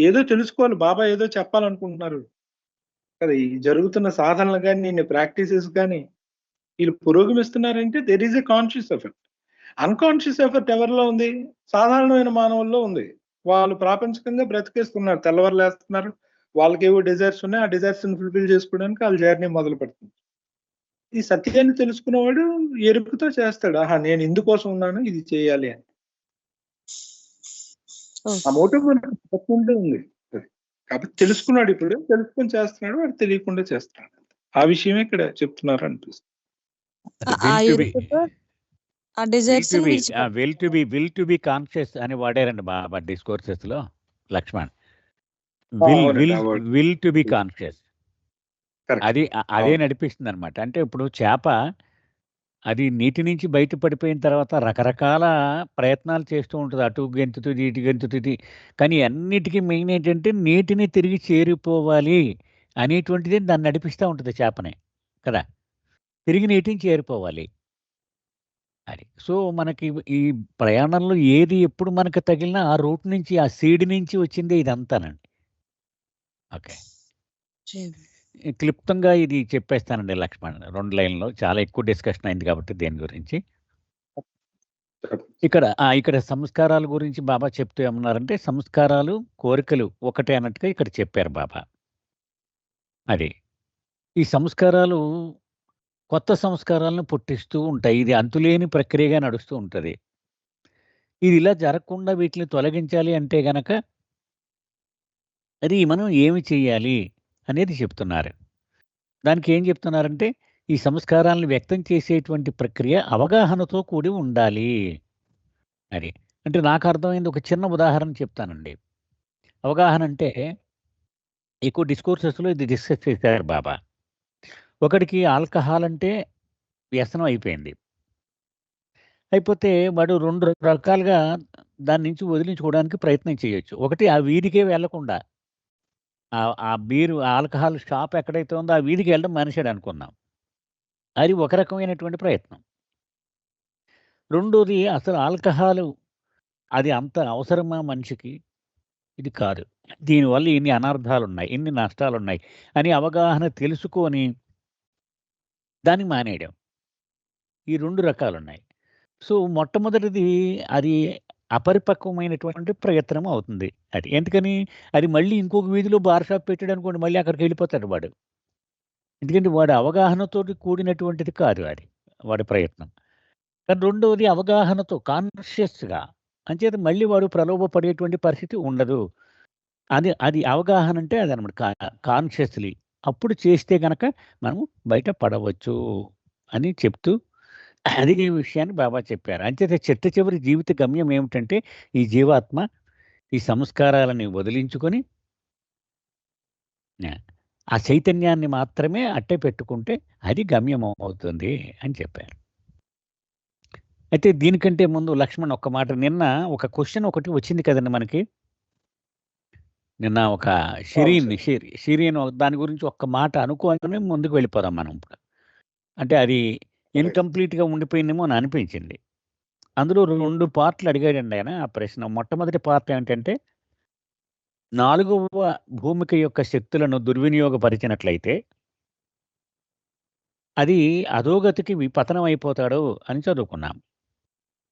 S1: ఏదో తెలుసుకోవాలి, బాబా ఏదో చెప్పాలనుకుంటున్నారు కదా. ఈ జరుగుతున్న సాధనలు కానీ నేను ప్రాక్టీసెస్ కానీ వీళ్ళు పురోగమిస్తున్నారంటే there is a conscious effort. Unconscious effort ఎవరిలో ఉంది? సాధారణమైన మానవుల్లో ఉంది. వాళ్ళు ప్రాపంచికంగా బ్రతికేస్తున్నారు, తెల్లవారులేస్తున్నారు, వాళ్ళకి ఏవో డిజైర్స్ ఉన్నాయి, ఆ డిజైర్స్ ని ఫుల్ఫిల్ చేసుకోవడానికి వాళ్ళ జర్నీ మొదలు పెడుతుంది. ఈ సత్యాన్ని తెలుసుకున్నవాడు ఎరుపుతో చేస్తాడు, ఆహా నేను ఇందుకోసం ఉన్నాను, ఇది చేయాలి అని. ఆ మోటివ్ తప్పకుండా ఉంది కాబట్టి తెలుసుకున్నాడు. ఇప్పుడు తెలుసుకొని చేస్తున్నాడు, వాడు తెలియకుండా చేస్తున్నాడు. ఆ విషయమే ఇక్కడ చెప్తున్నారు అనిపిస్తుంది.
S6: విల్ టు బి కాన్షియస్ అని వాడారండి బాబా డిస్కోర్సెస్ లో Lakshman. Will to be conscious అదే నడిపిస్తుంది అనమాట. అంటే ఇప్పుడు చేప అది నీటి నుంచి బయటపడిపోయిన తర్వాత రకరకాల ప్రయత్నాలు చేస్తూ ఉంటుంది, అటు గెంతుతుంది ఇటు గెంతుతుంది. కానీ అన్నిటికీ మెయిన్ ఏంటంటే నీటిని తిరిగి చేరిపోవాలి అనేటువంటిది దాన్ని నడిపిస్తూ ఉంటుంది చేపని కదా, తిరిగి నీటిని చేరిపోవాలి అది. సో మనకి ఈ ప్రయాణంలో ఏది ఎప్పుడు మనకు తగిలినా ఆ రూట్ నుంచి, ఆ సీడ్ నుంచి వచ్చిందే ఇదంతానండి. ఓకే, క్లుప్తంగా ఇది చెప్పేస్తానండి లక్ష్మణ్ 2 లైన్లో. చాలా ఎక్కువ డిస్కషన్ అయింది కాబట్టి దేని గురించి. ఇక్కడ సంస్కారాల గురించి బాబా చెప్తూ ఏమన్నారంటే సంస్కారాలు కోరికలు ఒకటే అన్నట్టుగా ఇక్కడ చెప్పారు బాబా. అది ఈ సంస్కారాలు కొత్త సంస్కారాలను పుట్టిస్తూ ఉంటాయి. ఇది అంతులేని ప్రక్రియగా నడుస్తూ ఉంటుంది. ఇది ఇలా జరగకుండా వీటిని తొలగించాలి అంటే గనక అది మనం ఏమి చేయాలి అనేది చెప్తున్నారు. దానికి ఏం చెప్తున్నారంటే ఈ సంస్కారాలను వ్యక్తం చేసేటువంటి ప్రక్రియ అవగాహనతో కూడి ఉండాలి అది. అంటే నాకు అర్థమైంది, ఒక చిన్న ఉదాహరణ చెప్తానండి. అవగాహన అంటే ఎక్కువ డిస్కోర్సెస్లో ఇది డిస్కస్ చేశారు బాబా. ఒకడికి ఆల్కహాల్ అంటే వ్యసనం అయిపోయింది. అయిపోతే వాడు 2 రకాలుగా దాని నుంచి వదిలించుకోవడానికి ప్రయత్నం చేయొచ్చు. ఒకటి ఆ వీధికే వెళ్ళకుండా ఆ బీరు, ఆల్కహాల్ షాప్ ఎక్కడైతే ఉందో ఆ వీధికి వెళ్ళడం మానేసాడనుకుందాం. అది ఒక రకమైనటువంటి ప్రయత్నం. రెండోది అసలు ఆల్కహాలు అది అంత అవసరమా మనిషికి? ఇది కాదు. దీనివల్ల ఇన్ని అనర్థాలున్నాయి, ఇన్ని నష్టాలున్నాయి అని అవగాహన తెలుసుకొని దాన్ని మానేయడం. ఈ 2 రకాలున్నాయి. సో, మొట్టమొదటిది అది అపరిపక్వమైనటువంటి ప్రయత్నం అవుతుంది అది. ఎందుకని? అది మళ్ళీ ఇంకొక వీధిలో బార్ షాప్ పెట్టాడనుకోండి, మళ్ళీ అక్కడికెళ్ళిపోతాడు వాడు. ఎందుకంటే వాడి అవగాహనతోటి కూడినటువంటిది కాదు అది. వాడి ప్రయత్నం. కానీ రెండోది అవగాహనతో కాన్షియస్‌గా. అంచేత మళ్ళీ వాడు ప్రలోభపడేటువంటి పరిస్థితి ఉండదు. అది అది అవగాహన అంటే అదనమాట. కాన్షియస్‌లీ. అప్పుడు చేస్తే గనక మనం బయట పడవచ్చు అని చెప్తూ అది ఈ విషయాన్ని బాబా చెప్పారు. అంచేత చిట్ట చివరి జీవిత గమ్యం ఏమిటంటే ఈ జీవాత్మ ఈ సంస్కారాలని వదిలించుకొని ఆ చైతన్యాన్ని మాత్రమే అట్టే పెట్టుకుంటే అది గమ్యం అవుతుంది అని చెప్పారు. అయితే దీనికంటే ముందు లక్ష్మణ్ ఒక్క మాట, నిన్న ఒక క్వెషన్ ఒకటి వచ్చింది కదండీ మనకి. నిన్న ఒక షిరీన్ దాని గురించి ఒక్క మాట అనుకోని ముందుకు వెళ్ళిపోదాం మనం ఇప్పుడు. అంటే అది ఇన్‌కంప్లీట్‌గా ఉండిపోయిందేమో అని అనిపించింది. అందులో 2 పార్ట్‌లు అడిగాడండి ఆయన ఆ ప్రశ్న. మొట్టమొదటి పార్ట్ ఏంటంటే 4వ భూమిక యొక్క శక్తులను దుర్వినియోగపరిచినట్లయితే అది అధోగతికి పతనం అయిపోతాడు అని చదువుకున్నాం.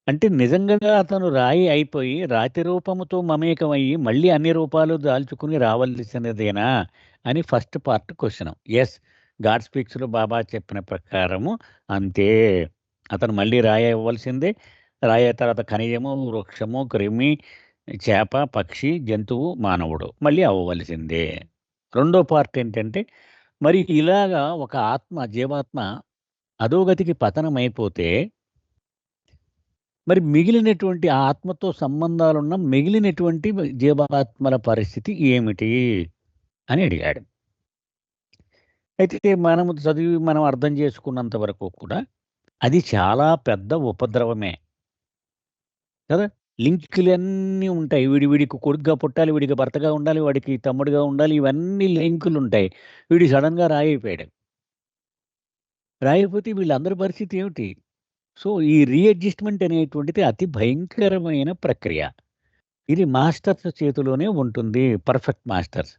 S6: అంటే నిజంగా అతను రాయి అయిపోయి రాతి రూపముతో మమేకమయ్యి మళ్ళీ అన్ని రూపాలు దాల్చుకుని రావాల్సినదేనా అని first part question. Yes, god స్పీక్స్‌లో బాబా చెప్పిన ప్రకారము అంతే. అతను మళ్ళీ రాయి అవ్వాల్సిందే. రాయి అయిన తర్వాత ఖనిజము, వృక్షము, క్రిమి, చేప, పక్షి, జంతువు, మానవుడు మళ్ళీ అవ్వవలసిందే. రెండో పార్ట్ ఏంటంటే మరి ఇలాగా ఒక జీవాత్మ అధోగతికి పతనమైపోతే మరి మిగిలినటువంటి ఆ ఆత్మతో సంబంధాలున్న మిగిలినటువంటి జీవాత్మల పరిస్థితి ఏమిటి అని అడిగాడు. అయితే మనము చదివి మనం అర్థం చేసుకున్నంత వరకు కూడా అది చాలా పెద్ద ఉపద్రవమే కదా. లింకులన్నీ ఉంటాయి. వీడికి కొడుకుగా పుట్టాలి, వీడికి భర్తగా ఉండాలి, వాడికి తమ్ముడుగా ఉండాలి, ఇవన్నీ లింకులు ఉంటాయి. వీడు సడన్గా రాయిపోయాడు. రాయిపోతే వీళ్ళందరి పరిస్థితి ఏమిటి? సో, ఈ రీఅడ్జస్ట్‌మెంట్ అనేటువంటిది అతి భయంకరమైన ప్రక్రియ. ఇది మాస్టర్స్ చేతిలోనే ఉంటుంది. Perfect masters.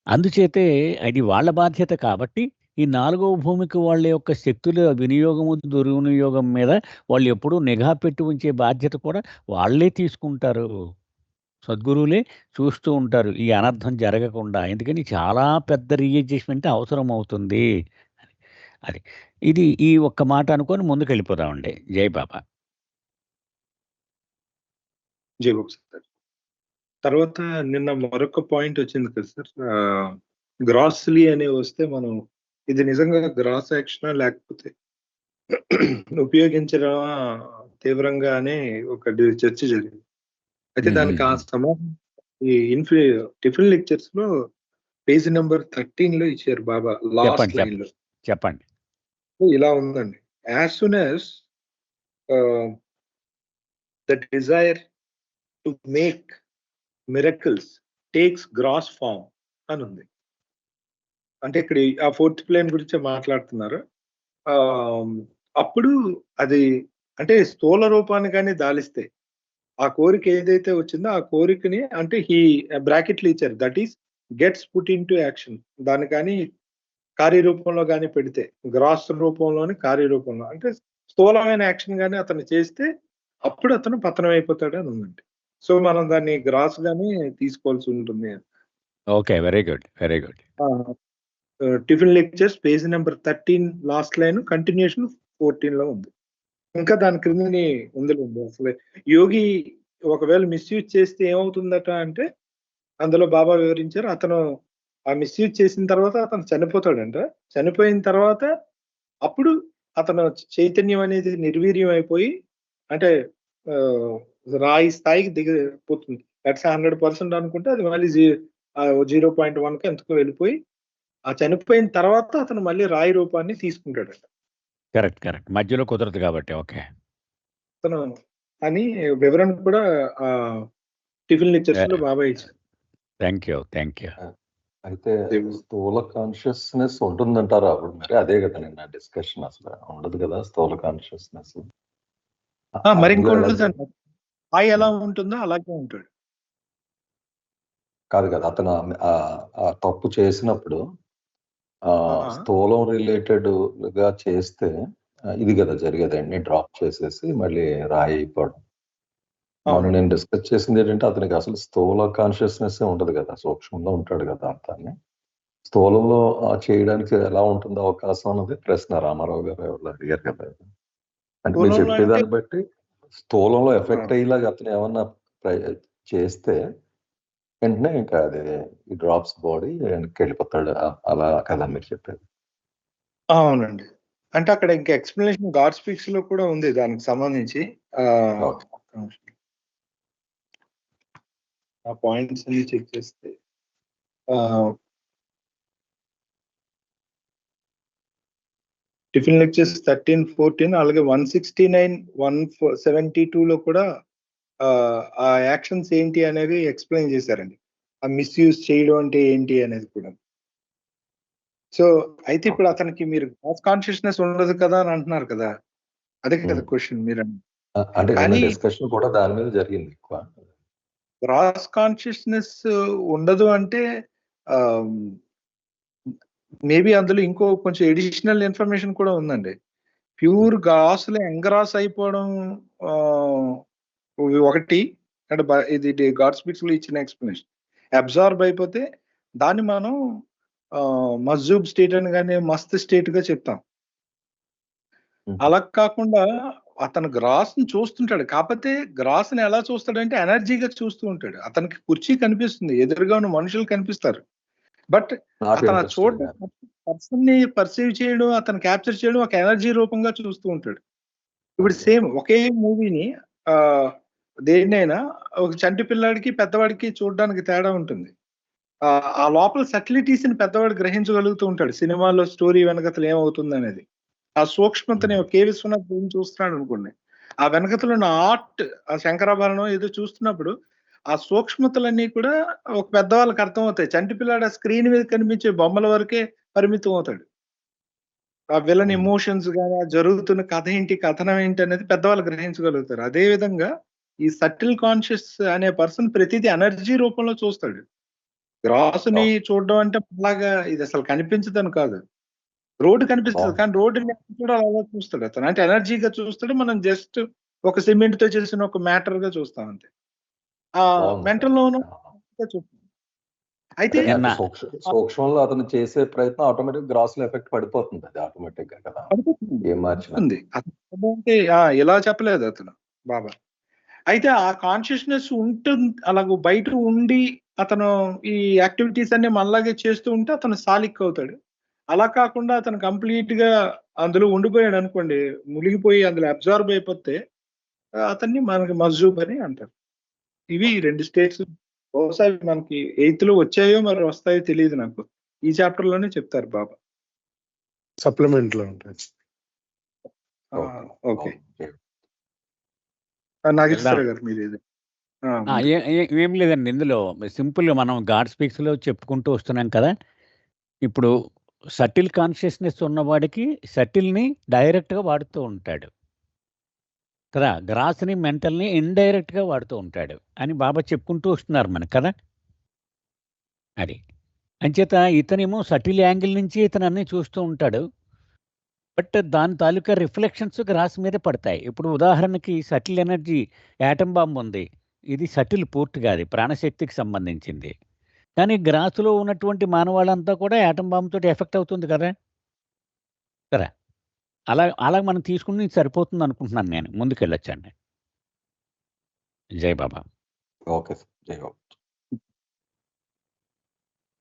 S6: అందుచేతే అది వాళ్ళ బాధ్యత కాబట్టి ఈ 4వ భూమికి వాళ్ళ యొక్క శక్తుల వినియోగము, దుర్వినియోగం మీద వాళ్ళు ఎప్పుడూ నిఘా పెట్టి ఉంచే బాధ్యత కూడా వాళ్ళే తీసుకుంటారు. సద్గురువులే చూస్తూ ఉంటారు ఈ అనర్థం జరగకుండా. ఎందుకని చాలా పెద్ద రీఅడ్జస్ట్‌మెంట్ అవసరమవుతుంది. అది. ఇది ఈ ఒక్క మాట అనుకోని ముందుకెళ్ళిపోదామండి. జై బాబా.
S1: జై బాబా సార్. తర్వాత నిన్న మరొక పాయింట్ వచ్చింది కదా సార్. గ్రాస్లీ అనే వస్తే మనం ఇది నిజంగా గ్రాస్ యాక్షనా లేకపోతే ఉపయోగించడమా తీవ్రంగా అనే ఒక చర్చ జరిగింది. అయితే దానికి ఆ సమాధానం ఈ టిఫిన్ లెక్చర్స్ లో పేజ్ నెంబర్ 13 లో ఇచ్చారు బాబా లాస్ట్ లైన్ లో.
S6: చెప్పండి.
S1: ఇలా ఉందండి. As soon as the desire to make miracles takes gross form అని ఉంది. అంటే ఇక్కడ ఆ 4th ప్లేన్ గురించి మాట్లాడుతున్నారు. అప్పుడు అది అంటే స్థూల రూపాన్ని కానీ దాలిస్తే ఆ కోరిక ఏదైతే వచ్చిందో ఆ కోరికని అంటే బ్రాకెట్లు ఇచ్చారు, that is gets put in to action. దాన్ని కానీ కార్యరూపంలో కానీ పెడితే గ్రాస్ రూపంలోని కార్యరూపంలో అంటే స్థూలమైన యాక్షన్ కానీ అతను చేస్తే అప్పుడు అతను పతనం అయిపోతాడు అని ఉందండి. సో మనం దాన్ని గ్రాస్ గానే తీసుకోవాల్సి ఉంటుంది.
S6: Okay, very good, very good.
S1: Tiffin lectures page number 13 last line continuation 14 లో ఉంది. ఇంకా దాని క్రిందని ఉందిలేండి. అసలు యోగి ఒకవేళ మిస్యూజ్ చేస్తే ఏమవుతుందట అంటే అందులో బాబా వివరించారు. అతను ఆ మిస్యూజ్ చేసిన తర్వాత అతను చనిపోతాడంట. చనిపోయిన తర్వాత అప్పుడు అతను చైతన్యం అనేది నిర్వీర్యం అయిపోయి అంటే రాయి స్థాయికి దిగిపోతుంది. దట్స్ 100% అనుకుంటే అది మళ్ళీ 0.1కి ఎంతకు వెళ్ళిపోయి ఆ చనిపోయిన తర్వాత అతను మళ్ళీ రాయి రూపాన్ని తీసుకుంటాడట.
S6: కరెక్ట్. మధ్యలో కుదరదు కాబట్టి. ఓకే.
S1: అతను అని వివరణ కూడా టిఫిన్ లెక్చర్స్ లో బాబా ఇచ్చారు.
S6: Thank you.
S3: అయితే స్థూల కాన్షియస్నెస్ ఉంటుందంటారా అప్పుడు? మరి అదే కదా నిన్న డిస్కషన్, అసలు ఉండదు కదా స్థూల కాన్షియస్నెస్.
S1: మరి ఇంకోటి ఎలా ఉంటుందో అలాగే ఉంటాడు.
S3: కాదు కదా, అతను ఆ తప్పు చేసినప్పుడు స్థూలం రిలేటెడ్ గా చేస్తే ఇది కదా జరిగేది, అన్ని డ్రాప్ చేసేసి మళ్ళీ రాయి అయిపోవడం. మనం నేను డిస్కస్ చేసింది ఏంటంటే అతనికి అసలు స్థూల కాన్షియస్నెస్ ఉండదు కదా, సూక్ష్మంలో ఉంటాడు కదా అంతాన్ని. స్థూలంలో చేయడానికి ఎలా ఉంటుందో అవకాశం అన్నది ప్రశ్న రామారావు గారు ఎవరు అడిగారు కదా. అంటే మీరు చెప్పేదాన్ని బట్టి స్థూలంలో ఎఫెక్ట్ అయ్యేలాగా అతను ఏమన్నా చేస్తే వెంటనే ఇంకా అది డ్రాప్స్ బాడీ వెనక్కి వెళ్ళిపోతాడు, అలా కదా మీరు చెప్పేది?
S1: అవునండి. అంటే అక్కడ ఇంకా ఎక్స్ప్లెనేషన్ గాడ్ స్పీక్స్ లో కూడా ఉంది దానికి సంబంధించి. ఆ పాయింట్స్ అన్ని చెక్ చేస్తే టిఫిన్ లెక్చర్స్ 13, 14 అలాగే 169, 172 లో కూడా ఆ యాక్షన్స్ ఏంటి అనేవి ఎక్స్ప్లెయిన్ చేశారండి. ఆ మిస్యూజ్ చేయడం అంటే ఏంటి అనేది కూడా. సో అయితే ఇప్పుడు అతనికి మీరు గాడ్ కాన్షియస్నెస్ ఉండదు కదా అని అంటున్నారు కదా, అదే కదా క్వశ్చన్ మీరు
S3: అంటే డిస్కషన్ కూడా దాని మీద జరిగింది ఎక్కువ.
S1: గ్రాస్ కాన్షియస్నెస్ ఉండదు అంటే మేబీ అందులో ఇంకో కొంచెం ఎడిషనల్ ఇన్ఫర్మేషన్ కూడా ఉందండి. ప్యూర్ గ్రాస్లో ఎంగ్రాస్ అయిపోవడం ఒకటి, అంటే ఇది గాడ్ స్పీక్స్ లో ఇచ్చిన ఎక్స్ప్లెనేషన్. అబ్జార్బ్ అయిపోతే దాన్ని మనం మజ్జూబ్ స్టేట్ అని కానీ మస్త్ స్టేట్ గా చెప్తాం. అలా కాకుండా అతను గ్రాస్ ని చూస్తుంటాడు, కాకపోతే గ్రాస్ ని ఎలా చూస్తాడంటే ఎనర్జీగా చూస్తూ ఉంటాడు. అతనికి కుర్చీ కనిపిస్తుంది, ఎదురుగా ఉన్న మనుషులు కనిపిస్తారు, బట్ అతను చూడడం, పర్సన్ ని పర్సీవ్ చేయడం, అతను క్యాప్చర్ చేయడం ఒక ఎనర్జీ రూపంగా చూస్తూ ఉంటాడు. ఇప్పుడు సేమ్ ఒకే మూవీని దేన్నైనా ఒక చంటి పిల్లాడికి పెద్దవాడికి చూడడానికి తేడా ఉంటుంది. ఆ లోపల సటిలిటీస్ ని పెద్దవాడు గ్రహించగలుగుతూ ఉంటాడు, సినిమాలో స్టోరీ వెనకతలు ఏమవుతుంది అనేది. ఆ సూక్ష్మతని కే విశ్వనాథ్ ఏం చూస్తున్నాడు అనుకోండి, ఆ వెనకతలో ఉన్న ఆర్ట్, ఆ శంకరాభరణం ఏదో చూస్తున్నప్పుడు ఆ సూక్ష్మతలన్నీ కూడా ఒక పెద్దవాళ్ళకి అర్థం అవుతాయి. చంటి పిల్లాడు ఆ స్క్రీన్ మీద కనిపించే బొమ్మల వరకే పరిమితం అవుతాడు. ఆ విలన్ ఎమోషన్స్ గానీ, ఆ జరుగుతున్న కథ ఏంటి, కథనం ఏంటి అనేది పెద్దవాళ్ళు గ్రహించగలుగుతారు. అదే విధంగా ఈ సటిల్ కాన్షియస్ అనే పర్సన్ ప్రతిదీ ఎనర్జీ రూపంలో చూస్తాడు. గ్రాసుని చూడడం అంటే అలాగా ఇది అసలు కనిపించదని కాదు. రోడ్డు కనిపిస్తుంది కానీ రోడ్డుని కూడా అలా చూస్తాడు అతను, అంటే ఎనర్జీగా చూస్తాడు. మనం జస్ట్ ఒక సిమెంట్ తో చేసిన ఒక మ్యాటర్ గా చూస్తాం అంతే. ఆ మెంటల్ లోను చూస్తాం. అయితే
S3: సూక్ష్మంలో అతను చేసే ప్రయత్నం ఆటోమేటిక్ గ్రాస్ లో ఎఫెక్ట్ పడిపోతుంది, అది ఆటోమేటిక్ గా కదా.
S1: అంటే ఇలా చెప్పలేదు అతను బాబా. అయితే ఆ కాన్షియస్నెస్ ఉంటుంది, అలాగ బయట ఉండి అతను ఈ యాక్టివిటీస్ అన్ని మనలాగే చేస్తూ ఉంటే అతను సాలిక్ అవుతాడు. అలా కాకుండా అతను కంప్లీట్ గా అందులో ఉండిపోయాడు అనుకోండి, మునిగిపోయి అందులో అబ్జార్బ్ అయిపోతే అతన్ని మనకి మజ్జూబ్ అని అంటారు. ఇవి 2 స్టేట్స్. బహుశా మనకి 8th లో వచ్చాయో మరి వస్తాయో తెలియదు నాకు. ఈ చాప్టర్ లోనే చెప్తారు బాబా,
S7: సప్లిమెంట్ లో ఉంటాయి.
S1: ఓకే, నాగేశ్వర గారు మీరు ఇది
S6: ఏం లేదండి, ఇందులో సింపుల్ మనం గాడ్ స్పీక్స్ లో చెప్పుకుంటూ వస్తున్నాం కదా. ఇప్పుడు సటిల్ కాన్షియస్నెస్ ఉన్నవాడికి సటిల్ని డైరెక్ట్గా వాడుతూ ఉంటాడు కదా, గ్రాస్ని మెంటల్ని ఇండైరెక్ట్గా వాడుతూ ఉంటాడు అని బాబా చెప్పుకుంటూ వస్తున్నారు మనకు కదా. అది అంచేత ఇతనేమో సటిల్ యాంగిల్ నుంచి ఇతను అన్నీ చూస్తూ ఉంటాడు, బట్ దాని తాలూకా రిఫ్లెక్షన్స్ గ్రాస్ మీద పడతాయి. ఇప్పుడు ఉదాహరణకి సటిల్ ఎనర్జీ యాటమ్ బాంబ్ ఉంది, ఇది సటిల్ పూర్తిగా, అది ప్రాణశక్తికి సంబంధించింది. కానీ గ్రాసులో ఉన్నటువంటి మానవాళ్ళంతా కూడా యాటమ్ బాంబ్ తోటి ఎఫెక్ట్ అవుతుంది కదా కదా. అలా మనం తీసుకుని సరిపోతుంది అనుకుంటున్నాను నేను. ముందుకెళ్ళొచ్చండి. జై బాబా.
S3: ఓకే సార్, జై బాబా.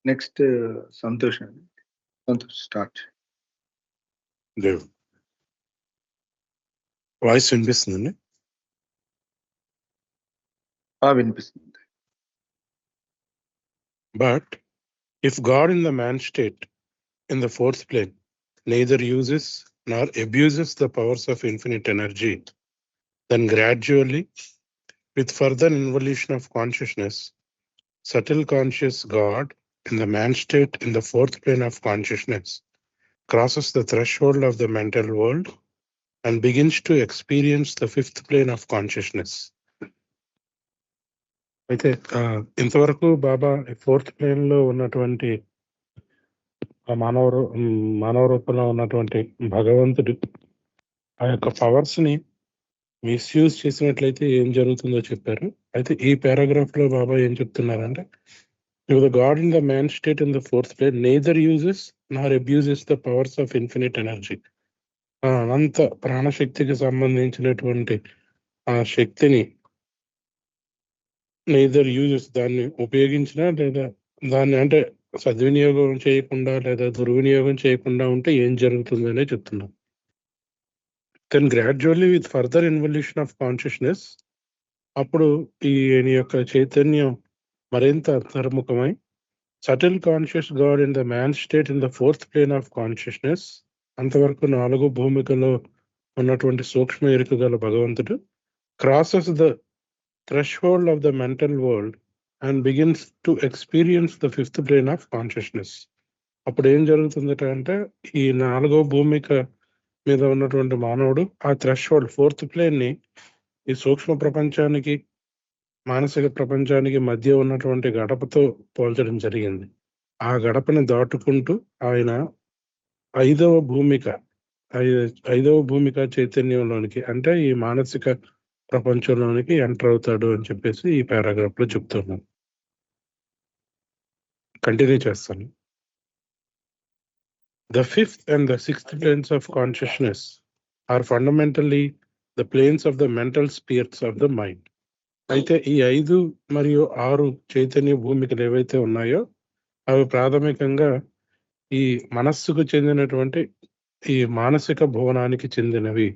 S1: నెక్స్ట్ సంతోష్ అండి. సంతోష్ స్టార్ట్.
S7: వాయిస్ వినిపిస్తుందండి?
S1: వినిపిస్తుంది.
S7: But if God in the man state in the fourth plane neither uses nor abuses the powers of infinite energy, Then gradually, with further involution of consciousness, subtle conscious God in the man state in the fourth plane of consciousness crosses the threshold of the mental world and begins to experience the fifth plane of consciousness. అయితే ఇంతవరకు బాబా ఫోర్త్ ప్లేన్ లో ఉన్నటువంటి మానవ రూపంలో ఉన్నటువంటి భగవంతుడు ఆ యొక్క పవర్స్ ని మిస్యూజ్ చేసినట్లయితే ఏం జరుగుతుందో చెప్పారు. అయితే ఈ పారాగ్రాఫ్ లో బాబా ఏం చెప్తున్నారంటే, the God in the man state in the fourth plane neither uses nor abuses the powers of infinite energy. అనంత ప్రాణశక్తికి సంబంధించినటువంటి ఆ శక్తిని నెయిదర్ యూజెస్ దాన్ని ఉపయోగించినా లేదా దాన్ని అంటే సద్వినియోగం చేయకుండా లేదా దుర్వినియోగం చేయకుండా ఉంటే ఏం జరుగుతుందనే చెప్తున్నాం. Then gradually with further involution of consciousness అప్పుడు ఈయన యొక్క చైతన్యం మరింత అంతర్ముఖమై subtle conscious god in the man state in the fourth plane of consciousness అంతవరకు 4 భూమికలో ఉన్నటువంటి సూక్ష్మ ఎరుక గల భగవంతుడు crosses the threshold of the mental world and begins to experience the fifth plane of consciousness. అప్పుడు ఏం జరుగుతుందట అంటే ఈ 4వ భూమిక మీద ఉన్నటువంటి మానవుడు ఆ థ్రెషోల్డ్ ఫోర్త్ ప్లేన్ ని ఈ సూక్ష్మ ప్రపంచానికి మానసిక ప్రపంచానికి మధ్య ఉన్నటువంటి గడపతో పోల్చడం జరిగింది. ఆ గడపని దాటుకుంటూ ఆయన 5వ భూమిక చైతన్యంలోనికి అంటే ఈ మానసిక ప్రపంచంలోనికి ఎంటర్ అవుతాడు అని చెప్పేసి ఈ పారాగ్రాఫ్ లో చెప్తున్నాను. కంటిన్యూ చేస్తాను. The fifth and the sixth planes of consciousness are fundamentally the planes of the mental spheres of the mind. అయితే ఈ 5 మరియు 6 చైతన్య భూమికలు ఏవైతే ఉన్నాయో అవి ప్రాథమికంగా ఈ మనస్సుకు చెందినటువంటి ఈ మానసిక భువనానికి చెందినవి.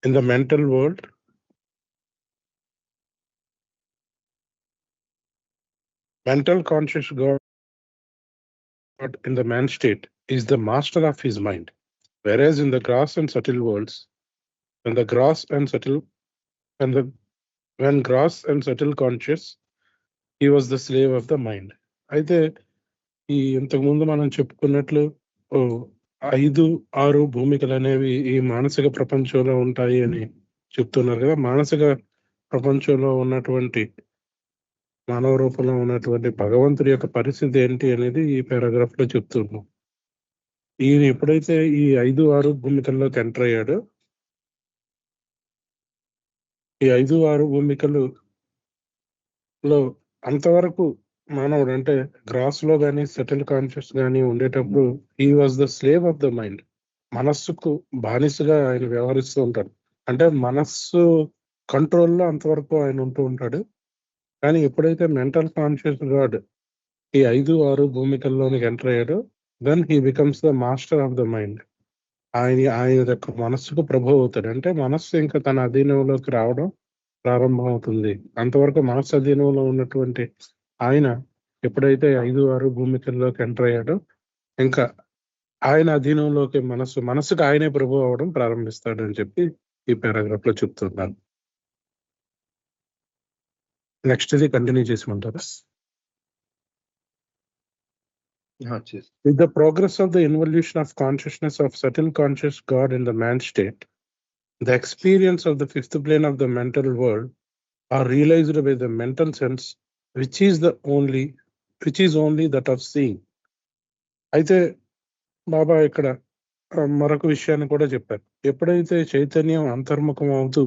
S7: In the mental world, mental conscious God in the man state is the master of his mind, whereas in the gross and subtle worlds, when gross and subtle conscious, he was the slave of the mind. అయితే ఈ ఇంతకుముందు మనం చెప్పుకున్నట్లు 5-6 భూమికలు అనేవి ఈ మానసిక ప్రపంచంలో ఉంటాయి అని చెప్తున్నారు కదా. మానసిక ప్రపంచంలో ఉన్నటువంటి మానవ రూపంలో ఉన్నటువంటి భగవంతుడి యొక్క పరిస్థితి ఏంటి అనేది ఈ పారాగ్రాఫ్ లో చెప్తున్నాం. ఈయన ఎప్పుడైతే ఈ 5-6 భూమికల్లోకి ఎంటర్ అయ్యాడో ఈ 5-6 భూమికలలో అంతవరకు మానవుడు అంటే గ్రాస్ లో కానీ సెటిల్ కాన్షియస్ కానీ ఉండేటప్పుడు ఈ was the slave of the mind. మనస్సుకు బానిసగా ఆయన వ్యవహరిస్తూ ఉంటాడు. అంటే మనస్సు కంట్రోల్లో అంతవరకు ఆయన ఉంటూ ఉంటాడు. కానీ ఎప్పుడైతే మెంటల్ కాన్షియస్ గాడ్ ఈ 5-6 భూమికల్లోనికి ఎంటర్ అయ్యాడో then he becomes the master of the mind. ఆయన యొక్క మనస్సుకు ప్రభు అవుతాడు. అంటే మనస్సు ఇంకా తన అధీనంలోకి రావడం ప్రారంభం అవుతుంది. అంతవరకు మనస్సు అధీనంలో ఉన్నటువంటి ఆయన ఎప్పుడైతే 5-6 భూమికల్లోకి ఎంటర్ అయ్యాడో ఇంకా ఆయన అధీనంలోకి మనస్సుకు ఆయనే ప్రభు అవడం ప్రారంభిస్తాడు అని చెప్పి ఈ పారాగ్రాఫ్ లో చెప్తున్నారు. నెక్స్ట్ ఇది continue చేసిమంటారా? With the progress of the involution of consciousness of subtle conscious God in the man state, the experience of the fifth plane of the mental world are realized by the mental sense, which is only that of seeing. అయితే బాబా ఇక్కడ మరొక విషయాన్ని కూడా చెప్పారు. ఎప్పుడైతే చైతన్యం అంతర్ముఖం అవుతూ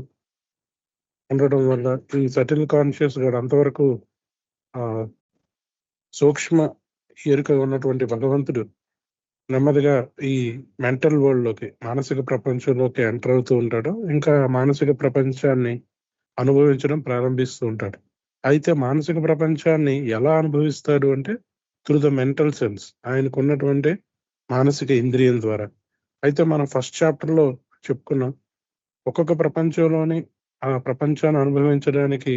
S7: ఉండడం వల్ల ఈ సటిల్ కాన్షియస్ గాడు అంతవరకు సూక్ష్మ ఎరుక ఉన్నటువంటి భగవంతుడు నెమ్మదిగా ఈ మెంటల్ వరల్డ్ లోకి మానసిక ప్రపంచంలోకి ఎంటర్ అవుతూ ఉంటాడు. ఇంకా మానసిక ప్రపంచాన్ని అనుభవించడం ప్రారంభిస్తూ ఉంటాడు. అయితే మానసిక ప్రపంచాన్ని ఎలా అనుభవిస్తాడు అంటే త్రూ ద మెంటల్ సెన్స్, ఆయనకు ఉన్నటువంటి మానసిక ఇంద్రియం ద్వారా. అయితే మనం ఫస్ట్ చాప్టర్ లో చెప్పుకున్నాం, ఒక్కొక్క ప్రపంచంలోని ఆ ప్రపంచాన్ని అనుభవించడానికి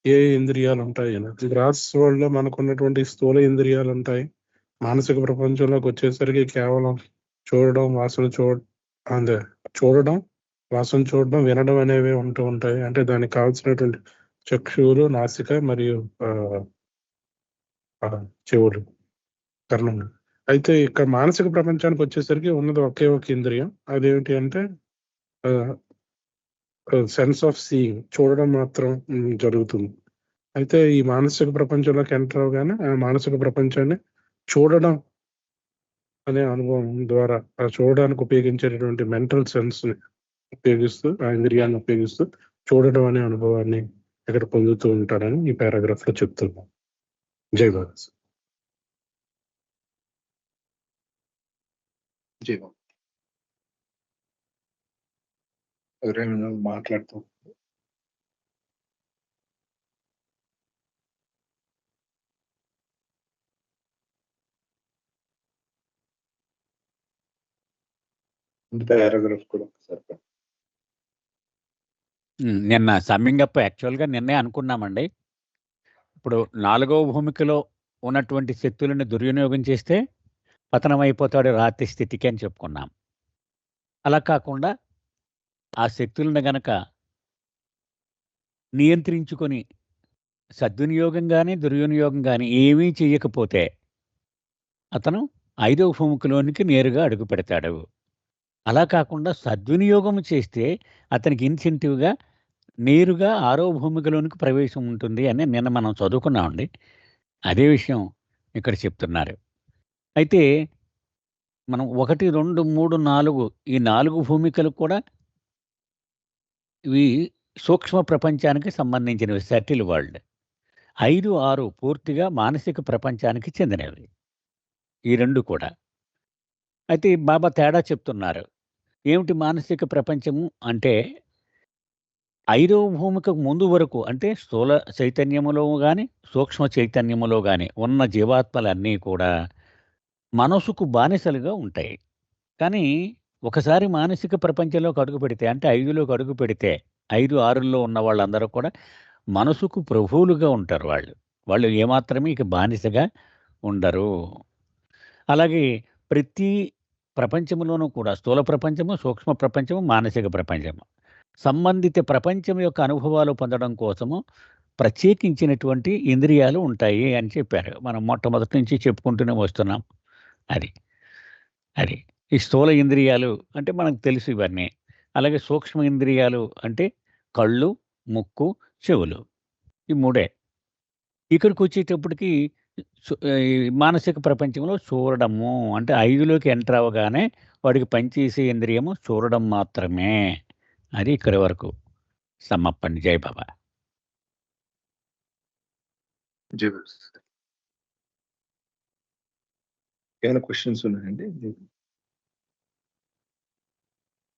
S7: ఏ ఇంద్రియాలు ఉంటాయి అని. గ్రాస్ వరల్డ్ లో మనకు ఉన్నటువంటి స్థూల ఇంద్రియాలు ఉంటాయి. మానసిక ప్రపంచంలోకి వచ్చేసరికి కేవలం చూడడం, వాసన చూడడం, వాసన చూడడం, వినడం అనేవి ఉంటూ ఉంటాయి. అంటే దానికి కావాల్సినటువంటి చక్షువులు, నాసిక మరియు చెవులు, కర్ణములు. అయితే ఇక్కడ మానసిక ప్రపంచానికి వచ్చేసరికి ఉన్నది ఒకే ఒక ఇంద్రియం. అదేమిటి అంటే సెన్స్ ఆఫ్ సీయింగ్, చూడడం మాత్రం జరుగుతుంది. అయితే ఈ మానసిక ప్రపంచంలోకి ఎంటర్ అవగానే ఆ మానసిక ప్రపంచాన్ని చూడడం అనే అనుభవం ద్వారా చూడడానికి ఉపయోగించేటటువంటి మెంటల్ సెన్స్ ని ఉపయోగిస్తూ, ఆ ఇంద్రియాన్ని ఉపయోగిస్తూ చూడడం అనే అనుభవాన్ని ఇక్కడ పొందుతూ ఉంటారని ఈ పారాగ్రాఫ్ లో చెప్తున్నాం. జై భారత్.
S1: జీవం ఎవరైనా మాట్లాడుతూ పారాగ్రాఫ్ కూడా ఒకసారి
S6: నిన్న సమ్మింగ్ అప్ యాక్చువల్గా నిన్నే అనుకున్నామండి. ఇప్పుడు 4వ భూమికలో ఉన్నటువంటి శక్తులను దుర్వినియోగం చేస్తే పతనమైపోతాడు రాతి స్థితికి అని చెప్పుకున్నాం. అలా కాకుండా ఆ శక్తులను గనక నియంత్రించుకొని సద్వినియోగం కానీ దుర్వినియోగం కానీ ఏమీ చేయకపోతే అతను 5వ భూమికలోనికి నేరుగా అడుగు పెడతాడు. అలా కాకుండా సద్వినియోగం చేస్తే అతనికి ఇన్సెంటివ్గా నేరుగా 6వ భూమికలోనికి ప్రవేశం ఉంటుంది అని నిన్న మనం చదువుకున్నామండి. అదే విషయం ఇక్కడ చెప్తున్నారు. అయితే మనం 1, 2, 3, 4 ఈ 4 భూమికలు కూడా ఇవి సూక్ష్మ ప్రపంచానికి సంబంధించినవి, సటిల్ వరల్డ్. 5, 6 పూర్తిగా మానసిక ప్రపంచానికి చెందినవి ఈ 2 కూడా. అయితే బాబా తేడా చెప్తున్నారు. ఏమిటి మానసిక ప్రపంచము అంటే 5వ భూమికకు ముందు వరకు అంటే స్థూల చైతన్యములో గాని, సూక్ష్మ చైతన్యములో గాని ఉన్న జీవాత్మలన్నీ కూడా మనసుకు బానిసలుగా ఉంటాయి. కానీ ఒకసారి మానసిక ప్రపంచంలోకి అడుగుపెడితే అంటే 5లోకి అడుగుపెడితే 5, 6లో ఉన్న వాళ్ళందరూ కూడా మనసుకు ప్రభువులుగా ఉంటారు వాళ్ళు. వాళ్ళు ఏమాత్రమే ఇక బానిసగా ఉండరు. అలాగే ప్రతి ప్రపంచంలోనూ కూడా స్థూల ప్రపంచము, సూక్ష్మ ప్రపంచము, మానసిక ప్రపంచము సంబంధిత ప్రపంచం యొక్క అనుభవాలు పొందడం కోసము ప్రత్యేకించినటువంటి ఇంద్రియాలు ఉంటాయి అని చెప్పారు. మనం మొట్టమొదటి నుంచి చెప్పుకుంటూనే వస్తున్నాం. అది ఈ స్థూల ఇంద్రియాలు అంటే మనకు తెలుసు ఇవన్నీ. అలాగే సూక్ష్మ ఇంద్రియాలు అంటే కళ్ళు, ముక్కు, చెవులు, ఈ 3. ఇక్కడికి వచ్చేటప్పటికి ఈ మానసిక ప్రపంచంలో చూడడము అంటే 5లోకి ఎంటర్ అవ్వగానే వాడికి పనిచేసే ఇంద్రియము చూడడం మాత్రమే. అది ఇక్కడి వరకు సమ్మప్పండి. జై బాబా.
S1: ఏమైనా క్వశ్చన్స్ ఉన్నాయండి?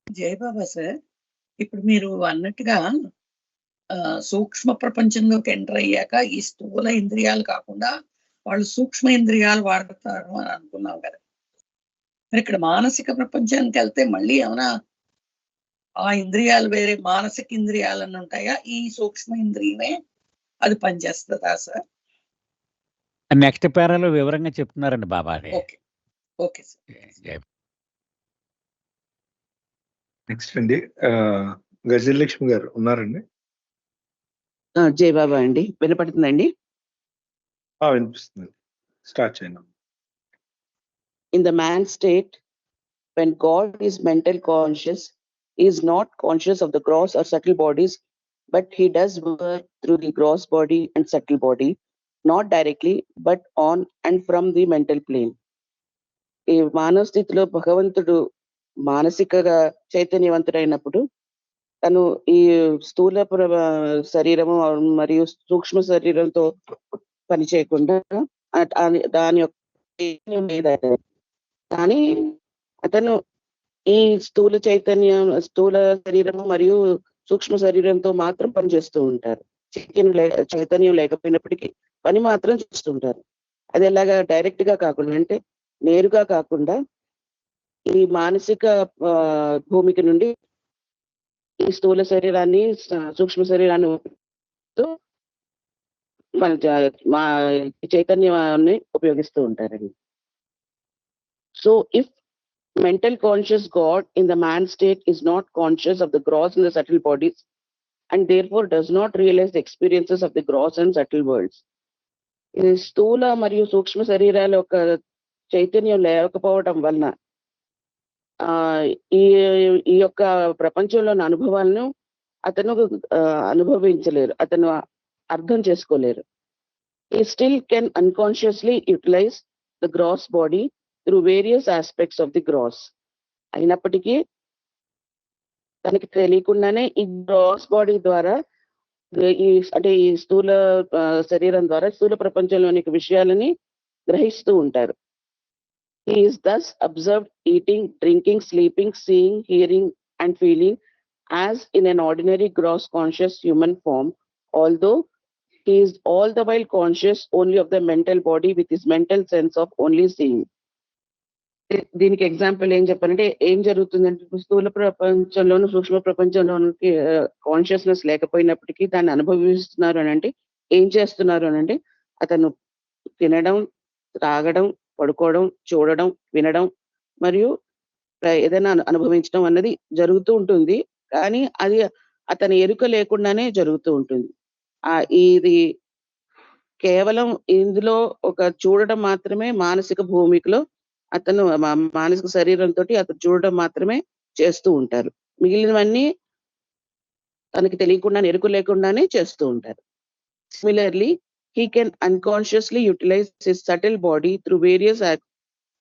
S2: జై బాబా సార్, ఇప్పుడు మీరు అన్నట్టుగా సూక్ష్మ ప్రపంచంలోకి ఎంటర్ అయ్యాక ఈ స్థూల ఇంద్రియాలు కాకుండా వాళ్ళు సూక్ష్మ ఇంద్రియాలు వాడతారు అని అనుకున్నాం కదా. మరి ఇక్కడ మానసిక ప్రపంచానికి వెళ్తే మళ్ళీ ఏమైనా ఆ ఇంద్రియాలు వేరే మానసిక ఇంద్రియాలు అని ఉంటాయా? ఈ సూక్ష్మ ఇంద్రియమే అది పనిచేస్తుందా సార్?
S6: నెక్స్ట్ పేరాలో వివరంగా చెప్తున్నారండి బాబా. అది
S2: ఓకే సార్.
S1: నెక్స్ట్ అండి గజలక్ష్మి గారు ఉన్నారండి?
S8: జై బాబా అండి, వినపడుతుందండి?
S1: వినిపిస్తుంది. స్టార్ట్ చేయండి.
S8: In the man state, when God is mental conscious, he is not conscious of the gross or subtle bodies, but he does work through the gross body and subtle body, not directly, but on and from the mental plane. ఈ మానవ స్థితిలో భగవంతుడు మానసికగా చైతన్యవంతుడైనప్పుడు తను ఈ స్థూల శరీరము మరియు సూక్ష్మ శరీరంతో పని చేయకుండా దాని యొక్క కానీ అతను ఈ స్థూల శరీరము మరియు సూక్ష్మ శరీరంతో మాత్రం పనిచేస్తూ ఉంటారు. చైతన్యం లేకపోయినప్పటికీ పని మాత్రం చేస్తుంటారు. అది ఎలాగా డైరెక్ట్ గా కాకుండా అంటే నేరుగా కాకుండా ఈ మానసిక భూమిక నుండి ఈ స్థూల శరీరాన్ని సూక్ష్మ శరీరాన్ని మన చైతన్యాన్ని ఉపయోగిస్తూ ఉంటారండి. So if mental conscious God in the man state is not conscious of the gross and the subtle bodies, and therefore does not realize the experiences of the gross and subtle worlds. ఇది స్థూల మరియు సూక్ష్మ శరీరాల యొక్క చైతన్యం లేకపోవడం వలన ఈ ఈ యొక్క ప్రపంచంలోని అనుభవాలను అతను అనుభవించలేరు, అతను అర్థం చేసుకోలేరు. He still can unconsciously utilize the gross body through various aspects of the gross. అయినప్పటికీ తనకి తెలియకుండానే ఈ గ్రాస్ బాడీ ద్వారా ఈ స్థూల శరీరం ద్వారా స్థూల ప్రపంచంలోని విషయాలని గ్రహిస్తూ ఉంటారు. He is thus observed eating, drinking, sleeping, seeing, hearing and feeling as in an ordinary gross conscious human form, although he is all the while conscious only of the mental body with his mental sense of only seeing. దీనికి ఎగ్జాంపుల్ ఏం చెప్పాలంటే, ఏం జరుగుతుందంటే స్థూల ప్రపంచంలోను సూక్ష్మ ప్రపంచంలోనికి కాన్షియస్నెస్ లేకపోయినప్పటికీ దాన్ని అనుభవిస్తున్నారు అని అంటే ఏం చేస్తున్నారు అని అంటే, అతను తినడం, తాగడం, పడుకోవడం, చూడడం, వినడం మరియు ఏదైనా అనుభవించడం అన్నది జరుగుతూ ఉంటుంది. కానీ అది అతని ఎరుక లేకుండానే జరుగుతూ ఉంటుంది. ఇది కేవలం ఇందులో ఒక చూడడం మాత్రమే మానసిక భూమికలో అతను మానసిక శరీరంతో అతను చూడడం మాత్రమే చేస్తూ ఉంటారు. మిగిలినవన్నీ తనకి తెలియకుండా ఎరుక లేకుండానే చేస్తూ ఉంటారు. Similarly he can unconsciously utilize his subtle body through various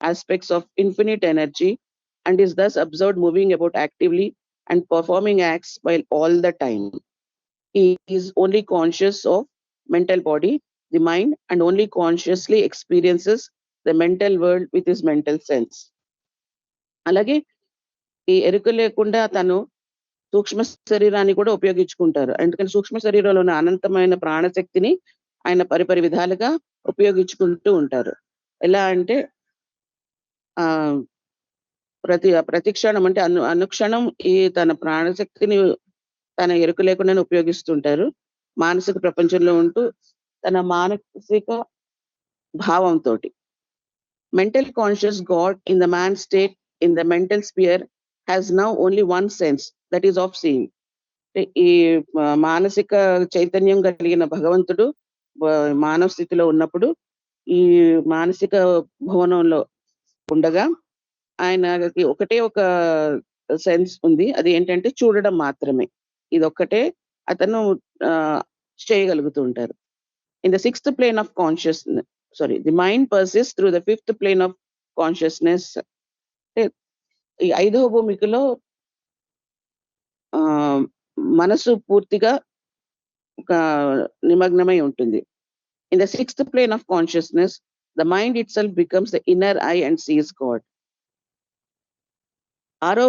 S8: aspects of infinite energy and is thus observed moving about actively and performing acts while all the time. He is only conscious of mental body, the mind, and only consciously experiences the mental world with his mental sense. అలాగే ఈ ఎరుక లేకుండా తను సూక్ష్మ శరీరాన్ని కూడా ఉపయోగించుకుంటారు. ఎందుకంటే సూక్ష్మ శరీరంలోని అనంతమైన ప్రాణశక్తిని ఆయన పరిపరి విధాలుగా ఉపయోగించుకుంటూ ఉంటారు. ఎలా అంటే ప్రతి క్షణం అంటే అనుక్షణం ఈ తన ప్రాణశక్తిని తన ఎరుక లేకుండానే ఉపయోగిస్తుంటారు. మానసిక ప్రపంచంలో ఉంటూ తన మానసిక భావంతో. Mental conscious God in the man state in the mental sphere has now only one sense, that is of seeing. ఈ మానసిక చైతన్యం కలిగిన భగవంతుడు మానవ స్థితిలో ఉన్నప్పుడు ఈ మానసిక భవనంలో ఉండగా ఆయనకి ఒకటే ఒక సెన్స్ ఉంది, అది ఏంటంటే చూడడం మాత్రమే. ఇది ఒక్కటే అతను చేయగలుగుతూ ఉంటారు. In the sixth plane of consciousness, the mind persists through the fifth plane of consciousness. ఈ ఐదవ భూమికలో మనసు పూర్తిగా నిమగ్నమై ఉంటుంది. In the sixth plane of consciousness, the mind itself becomes the inner eye and sees God. ఆరవ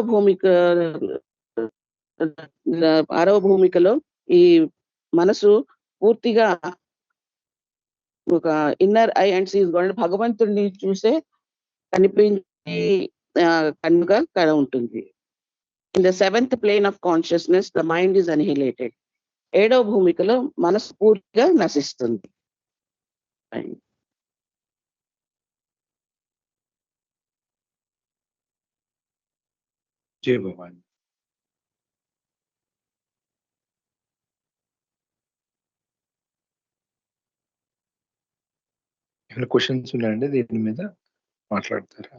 S8: భూమికలో ఈ మనసు పూర్తిగా ఒక inner eye and sees God, భగవంతుడిని చూసే కనిపించి కనుక ఉంటుంది. In the seventh plane of consciousness, the mind is annihilated. ఏడవ భూమికలో మనసు పూర్తిగా నశిస్తుంది.
S1: జై భవాని. ఏమైనా క్వశ్చన్స్ ఉన్నాయండి దీని మీద మాట్లాడతారా?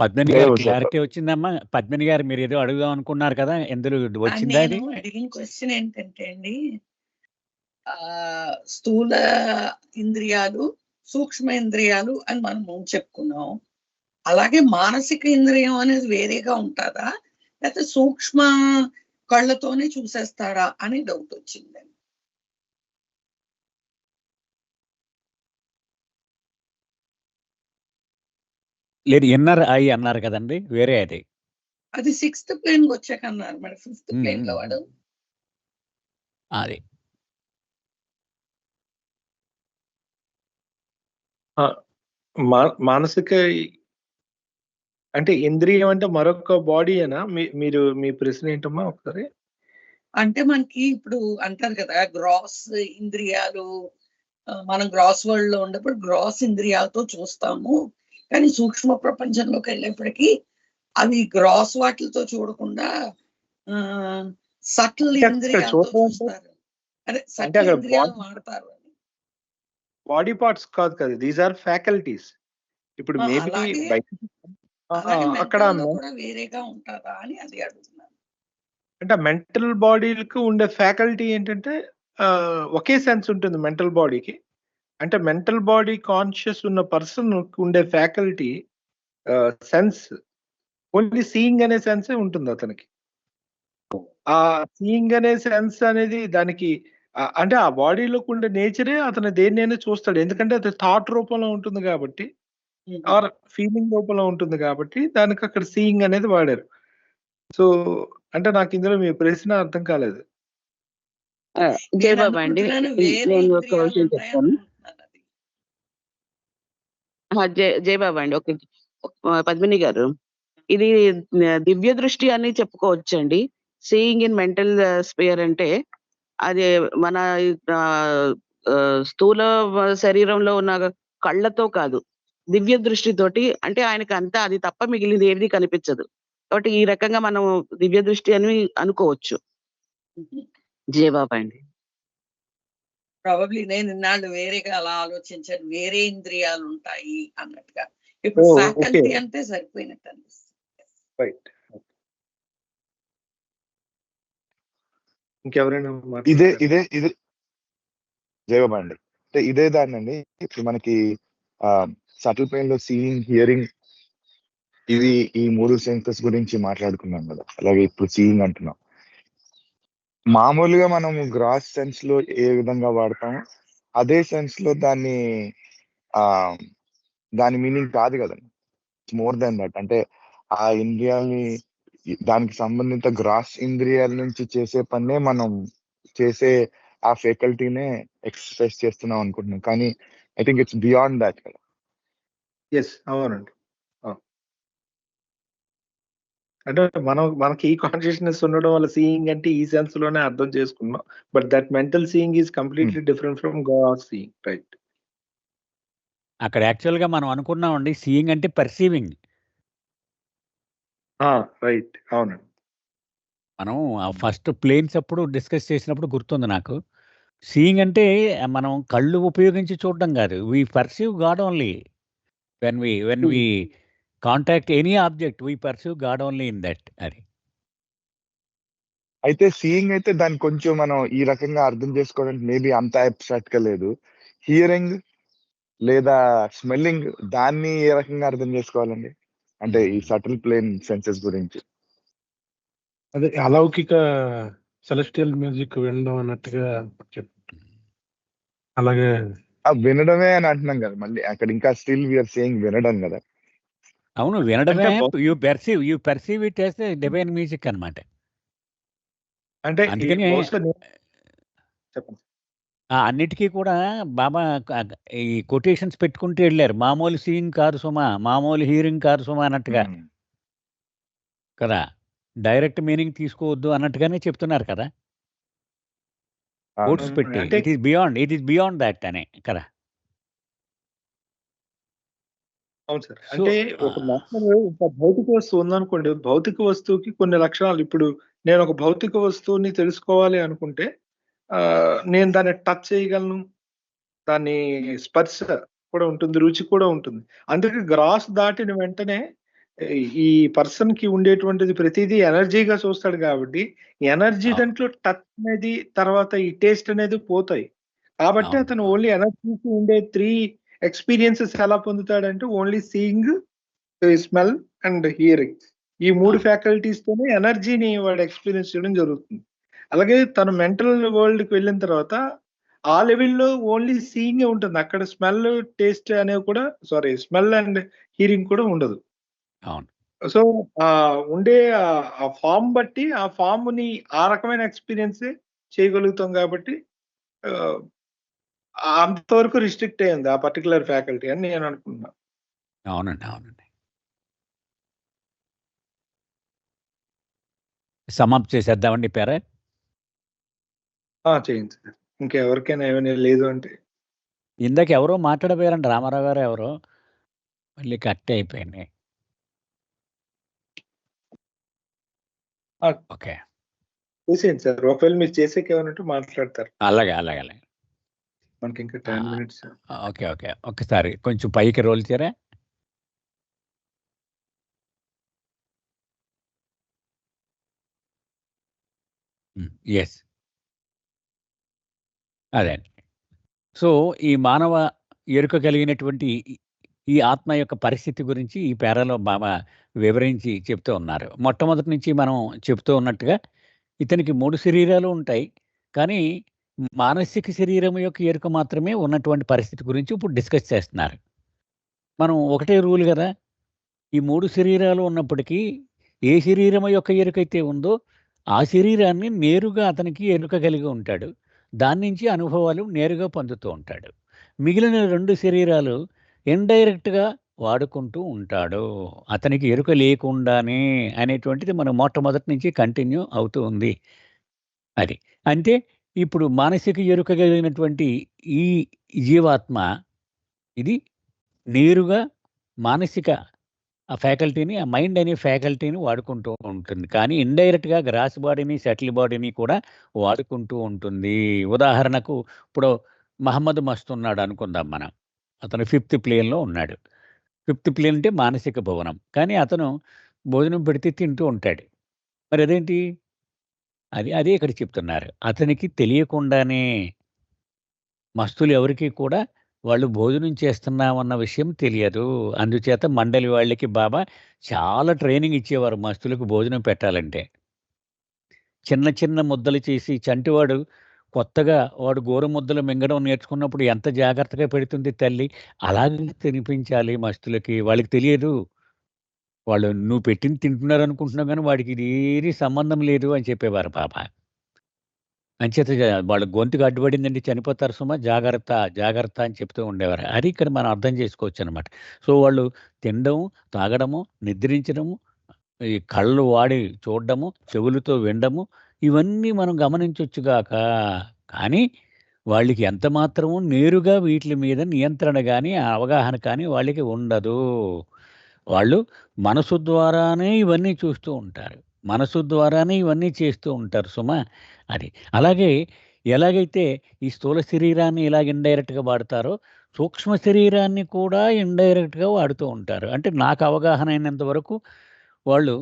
S6: పద్మిని గారు క్లారిటీ వచ్చిందమ్మా. పద్మిని గారు మీరు ఏదో అడుగుదాం అనుకున్నారు కదా, ఎందులో వచ్చిందా?
S2: నేను అడిగిన క్వశ్చన్ ఏంటంటే అండి, స్థూల ఇంద్రియాలు, సూక్ష్మ ఇంద్రియాలు అని మనం చెప్పుకున్నాం. అలాగే మానసిక ఇంద్రియం అనేది వేరేగా ఉంటుందా, లేకపోతే సూక్ష్మ కళ్ళతోనే చూసేస్తాడా అనే డౌట్ వచ్చిందండి.
S6: లేదు, ఇన్నర్ ఐ అన్నారు కదండి, వేరే అది.
S2: అది సిక్స్త్ ప్లేన్ వచ్చాక అన్నారు, మరి ఫిఫ్త్ ప్లేన్ లో వాడు
S6: అది
S1: మానసిక అంటే ఇంద్రియం అంటే మరొక బాడీ అనా? మీరు మీ ప్రశ్న ఏంటమ్మా ఒకసారి?
S2: అంటే మనకి ఇప్పుడు అంటారు కదా, గ్రాస్ ఇంద్రియాలు, మనం గ్రాస్ వరల్డ్ లో ఉన్నప్పుడు గ్రాస్ ఇంద్రియాలతో చూస్తాము, కానీ సూక్ష్మ ప్రపంచంలోకి వెళ్ళేప్పటికీ అవి గ్రాస్ వాటిలతో చూడకుండా సటిల్
S1: అంటే అక్కడ
S2: ఇంద్రియాలతో
S1: చూడడం అంటే
S2: చూస్తారు. అదే
S1: అంటే
S2: సటిల్
S1: అక్కడ
S2: ఇంద్రియాలు వాడతారు అని.
S1: బాడీ పార్ట్స్ కాదు కదా, దీస్ ఆర్ ఫ్యాకల్టీస్. ఇప్పుడు మేబీ
S2: అలాగే
S1: బయట
S2: అలాగే
S1: అక్కడ
S2: mental లో కూడా వేరేగా ఉంటుందా అని అది అడుగుతున్నాను.
S1: అంటే మెంటల్ బాడీకి ఉండే ఫ్యాకల్టీ ఏంటంటే ఒకే సెన్స్ ఉంటుంది మెంటల్ బాడీకి. అంటే మెంటల్ బాడీ కాన్షియస్ ఉన్న పర్సన్ ఉండే ఫ్యాకల్టీ సెన్స్ ఓన్లీ సీయింగ్ అనే సెన్సే ఉంటుంది అతనికి. ఆ సీయింగ్ అనే సెన్స్ అనేది దానికి అంటే ఆ బాడీలోకి ఉండే నేచరే అతను దేన్నైనా చూస్తాడు. ఎందుకంటే అది థాట్ రూపంలో ఉంటుంది కాబట్టి, ఆర్ ఫీలింగ్ రూపంలో ఉంటుంది కాబట్టి దానికి అక్కడ సీయింగ్ అనేది వాడారు. సో అంటే నాకు ఇందులో మీ ప్రశ్న అర్థం కాలేదు.
S2: నేను
S8: జయబాబు అండి,
S2: అనుకుంటున్నాను వేరే
S8: నేను ఒక
S2: ఇంద్రియాలు
S8: విషయం
S2: ఉంటాయి
S8: చెప్తాను.
S2: అనుకుంటున్నాను అది.
S8: జయబాబు అండి, ఓకే. పద్మిని గారు, ఇది దివ్య దృష్టి అని చెప్పుకోవచ్చండి. సీయింగ్ ఇన్ మెంటల్ స్పియర్ అంటే అది మన ఆ, ఆ, స్థూల శరీరంలో ఉన్న కళ్ళతో కాదు, దివ్య దృష్టితోటి. అంటే ఆయనకి అంతా అది తప్ప మిగిలింది ఏది కనిపించదు. కాబట్టి ఈ రకంగా మనం దివ్య దృష్టి అని అనుకోవచ్చు. జయబాబు అండి.
S2: ప్రాబబ్లీ నేను ఇన్నాళ్ళు వేరేగా అలా ఆలోచించాను, వేరే ఇంద్రియాలు ఉంటాయి అన్నట్టుగా. ఇప్పుడు
S1: ఓకే,
S2: ఫ్యాకల్టీ అంటే సరిపోయినట్టు అనిపిస్తుంది.
S1: రైట్. ఇంకెవరైనా
S9: ఇదే
S1: మాట్లాడతారా?
S9: ఇదే ఇదే జయబాబు అండి, అంటే ఇదే దాన్ని అండి. ఇప్పుడు మనకి సటిల్ పెయిన్ లో సీయింగ్, హియరింగ్, ఇవి ఈ 3 సెన్సెస్ గురించి మాట్లాడుకున్నాం కదా. అలాగే ఇప్పుడు సీయింగ్ అంటున్నాం. మామూలుగా మనం గ్రాస్ సెన్స్ లో ఏ విధంగా వాడతామో అదే సెన్స్ లో దాన్ని దాని మీనింగ్ కాదు కదండి. More than that. అంటే ఆ ఇంద్రియాల్ని, దానికి సంబంధిత గ్రాస్ ఇంద్రియాల నుంచి చేసే పనే మనం చేసే ఆ ఫ్యాకల్టీనే ఎక్సర్సైజ్ చేస్తున్నాం అనుకుంటున్నాం. కానీ I think it's beyond that కదా.
S1: ఎస్, అవునండి. అంటే మనకి ఈ కాన్షియస్నెస్ ఉండడం వల్ల సీయింగ్ అంటే ఈ సెన్స్ లోనే అర్థం చేసుకున్నాం. But that mental seeing is completely different from God seeing, right?
S6: అక్కడ యాక్చువల్గా మనం అనుకున్నామండి, సీయింగ్ అంటే పర్సీవింగ్.
S1: రైట్, అవునండి.
S6: మనం ఫస్ట్ ప్లేన్స్ అప్పుడు డిస్కస్ చేసినప్పుడు గుర్తుంది నాకు. సీయింగ్ అంటే మనం కళ్ళు ఉపయోగించి చూడడం కాదు. We perceive god only. When we contact any object we perceive god only in that. అది
S9: అయితే సీయింగ్ అయితే దాన్ని కొంచెం మనం ఈ రకంగా అర్థం చేసుకోవడానికి మేబీ అంత అబ్స్ట్రాక్ట్ గా లేదు. హియరింగ్ లేదా స్మెల్లింగ్, దాన్ని ఏ రకంగా అర్థం చేసుకోవాలండి? అంటే ఈ సటిల్ ప్లేన్ సెన్సెస్ గురించి.
S7: అదే అలౌకిక సెలెస్టియల్ మ్యూజిక్ వినడం అన్నట్టుగా అలాగే
S9: వినడమే అని అంటున్నాం కదా. మళ్ళీ అక్కడ ఇంకా స్టిల్ వీఆర్ సేయింగ్ వినడం కదా.
S6: అవును, వినడమే.
S1: అంటే
S6: you perceive it as divine music అన్నమాట.
S1: అంటే
S6: అందుకని
S1: చెప్పండి.
S6: అన్నిటికీ కూడా బాబా ఈ కొటేషన్స్ పెట్టుకుంటూ వెళ్ళారు. మామూలు సీయింగ్ కాదు సుమా, మామూలు హియరింగ్ కాదు సుమా అన్నట్టుగా కదా. డైరెక్ట్ మీనింగ్ తీసుకోవద్దు అన్నట్టుగానే చెప్తున్నారు కదా, కోట్స్ పెట్టి.
S1: అంటే
S6: ఇట్ ఈస్ బియాండ్ దట్ అనే కదా.
S1: అవును సార్.
S6: సో
S1: అంటే ఒక భౌతిక వస్తువు ఉందనుకోండి, భౌతిక వస్తువుకి కొన్ని లక్షణాలు. ఇప్పుడు నేను ఒక భౌతిక వస్తువుని తెలుసుకోవాలి అనుకుంటే నేను దాన్ని టచ్ చేయగలను, దాన్ని స్పర్శ కూడా ఉంటుంది, రుచి కూడా ఉంటుంది. అందుకే గ్రాస్ దాటిన వెంటనే ఈ పర్సన్ కి ఉండేటువంటిది ప్రతిదీ ఎనర్జీగా చూస్తాడు కాబట్టి ఎనర్జీ దాంట్లో టచ్ అనేది, తర్వాత ఈ టేస్ట్ అనేది పోతాయి. కాబట్టి
S6: అవును.
S1: అతను ఓన్లీ ఎనర్జీకి ఉండే 3 ఎక్స్పీరియన్సెస్ ఎలా పొందుతాడంటే only seeing, smell and hearing. ఈ 3 ఫ్యాకల్టీస్ తోనే ఎనర్జీని వాడు ఎక్స్పీరియన్స్ చేయడం జరుగుతుంది. అలాగే తను మెంటల్ వరల్డ్ కి వెళ్ళిన తర్వాత ఆ లెవెల్‌లో ఓన్లీ సీయింగే ఉంటుంది. అక్కడ స్మెల్, టేస్ట్ అనేవి కూడా, సారీ, స్మెల్ అండ్ హియరింగ్ కూడా ఉండదు.
S6: అవును.
S1: సో ఉండే ఆ ఫార్మ్ బట్టి ఆ ఫార్మ్‌ని ఆ రకమైన ఎక్స్‌పీరియన్సే చేయగలుగుతాం కాబట్టి అంతవరకు రిస్ట్రిక్ట్ అయ్యింది ఆ పర్టిక్యులర్ ఫ్యాకల్టీ అని నేను అనుకుంటున్నాను.
S6: అవునండి, అవునండి. సమాప్తి చేసేద్దామండి పేరే.
S1: చేయండి సార్. ఇంకెవరికైనా ఏమైనా లేదు అంటే
S6: ఇందాక ఎవరో మాట్లాడబోయారండి, రామారావు గారు ఎవరో, మళ్ళీ కట్ అయిపోయింది. ఓకే,
S1: చూసేయండి సార్, ఒకవేళ మీరు చేసేకి ఏమన్నట్టు మాట్లాడతారు.
S6: అలాగే అలాగే అలాగే.
S1: మనకి ఇంకా 10 minutes.
S6: ఓకే ఓకే, ఒక్కసారి కొంచెం పైకి రోల్ చేయరా. ఎస్, అదే. సో ఈ మానవ ఎరుక కలిగినటువంటి ఈ ఆత్మ యొక్క పరిస్థితి గురించి ఈ పేరాలో బాబా వివరించి చెప్తూ ఉన్నారు. మొట్టమొదటి నుంచి మనం చెప్తూ ఉన్నట్టుగా ఇతనికి 3 శరీరాలు ఉంటాయి, కానీ మానసిక శరీరం యొక్క ఎరుక మాత్రమే ఉన్నటువంటి పరిస్థితి గురించి ఇప్పుడు డిస్కస్ చేస్తున్నారు. మనం ఒకటే రూల్ కదా, ఈ 3 శరీరాలు ఉన్నప్పటికీ ఏ శరీరం యొక్క ఎరుకైతే ఉందో ఆ శరీరాన్ని నేరుగా అతనికి ఎరుక కలిగి ఉంటాడు, దాని నుంచి అనుభవాలు నేరుగా పొందుతూ ఉంటాడు. మిగిలిన 2 శరీరాలు ఇండైరెక్ట్గా వాడుకుంటూ ఉంటాడు, అతనికి ఎరుక లేకుండానే అనేటువంటిది మనం మొట్టమొదటి నుంచి కంటిన్యూ అవుతూ ఉంది. అది అంటే ఇప్పుడు మానసిక ఎరుక కలిగినటువంటి ఈ జీవాత్మ ఇది నేరుగా మానసిక ఆ ఫ్యాకల్టీని, ఆ మైండ్ అనే ఫ్యాకల్టీని వాడుకుంటూ ఉంటుంది, కానీ ఇండైరెక్ట్గా గ్రాస్ బాడీని, సెటిల్ బాడీని కూడా వాడుకుంటూ ఉంటుంది. ఉదాహరణకు ఇప్పుడు మహమ్మద్ మస్త్ ఉన్నాడు అనుకుందాం మనం, అతను 5th ప్లేన్లో ఉన్నాడు. 5th ప్లేన్ అంటే మానసిక భవనం, కానీ అతను భోజనం పెడితే తింటూ ఉంటాడు. మరి అదేంటి? అదే ఇక్కడ చెప్తున్నారు, అతనికి తెలియకుండానే. మస్తులు ఎవరికీ కూడా వాళ్ళు భోజనం చేస్తున్నామన్న విషయం తెలియదు. అందుచేత మండలి వాళ్ళకి బాబా చాలా ట్రైనింగ్ ఇచ్చేవారు మస్తులకు భోజనం పెట్టాలంటే. చిన్న చిన్న ముద్దలు చేసి, చంటివాడు కొత్తగా వాడు గోరు ముద్దలు మింగడం నేర్చుకున్నప్పుడు ఎంత జాగ్రత్తగా పెడుతుంది తల్లి, అలాగే తినిపించాలి మస్తులకి. వాళ్ళకి తెలియదు, వాళ్ళు నువ్వు పెట్టింది తింటున్నారు అనుకుంటున్నావు, కానీ వాడికి ఇది ఏది సంబంధం లేదు అని చెప్పేవారు బాబా. అంచేత వాళ్ళ గొంతుకు అడ్డుపడిందండి చనిపోతారు సుమా, జాగ్రత్త జాగ్రత్త అని చెప్తూ ఉండేవారు. అది ఇక్కడ మనం అర్థం చేసుకోవచ్చు అనమాట. సో వాళ్ళు తినడము, తాగడము, నిద్రించడము, ఈ కళ్ళు వాడి చూడడము, చెవులతో వినడము, ఇవన్నీ మనం గమనించొచ్చుగాక. కానీ వాళ్ళకి ఎంత మాత్రము నేరుగా వీటి మీద నియంత్రణ కానీ అవగాహన కానీ వాళ్ళకి ఉండదు. వాళ్ళు మనసు ద్వారానే ఇవన్నీ చూస్తూ ఉంటారు, మనసు ద్వారానే ఇవన్నీ చేస్తూ ఉంటారు సుమా. అది అలాగే ఎలాగైతే ఈ స్థూల శరీరాన్ని ఇలాగ ఇండైరెక్ట్గా వాడతారో, సూక్ష్మ శరీరాన్ని కూడా ఇండైరెక్ట్గా వాడుతూ ఉంటారు. అంటే నాకు అవగాహన అయినంత వరకు వాళ్ళు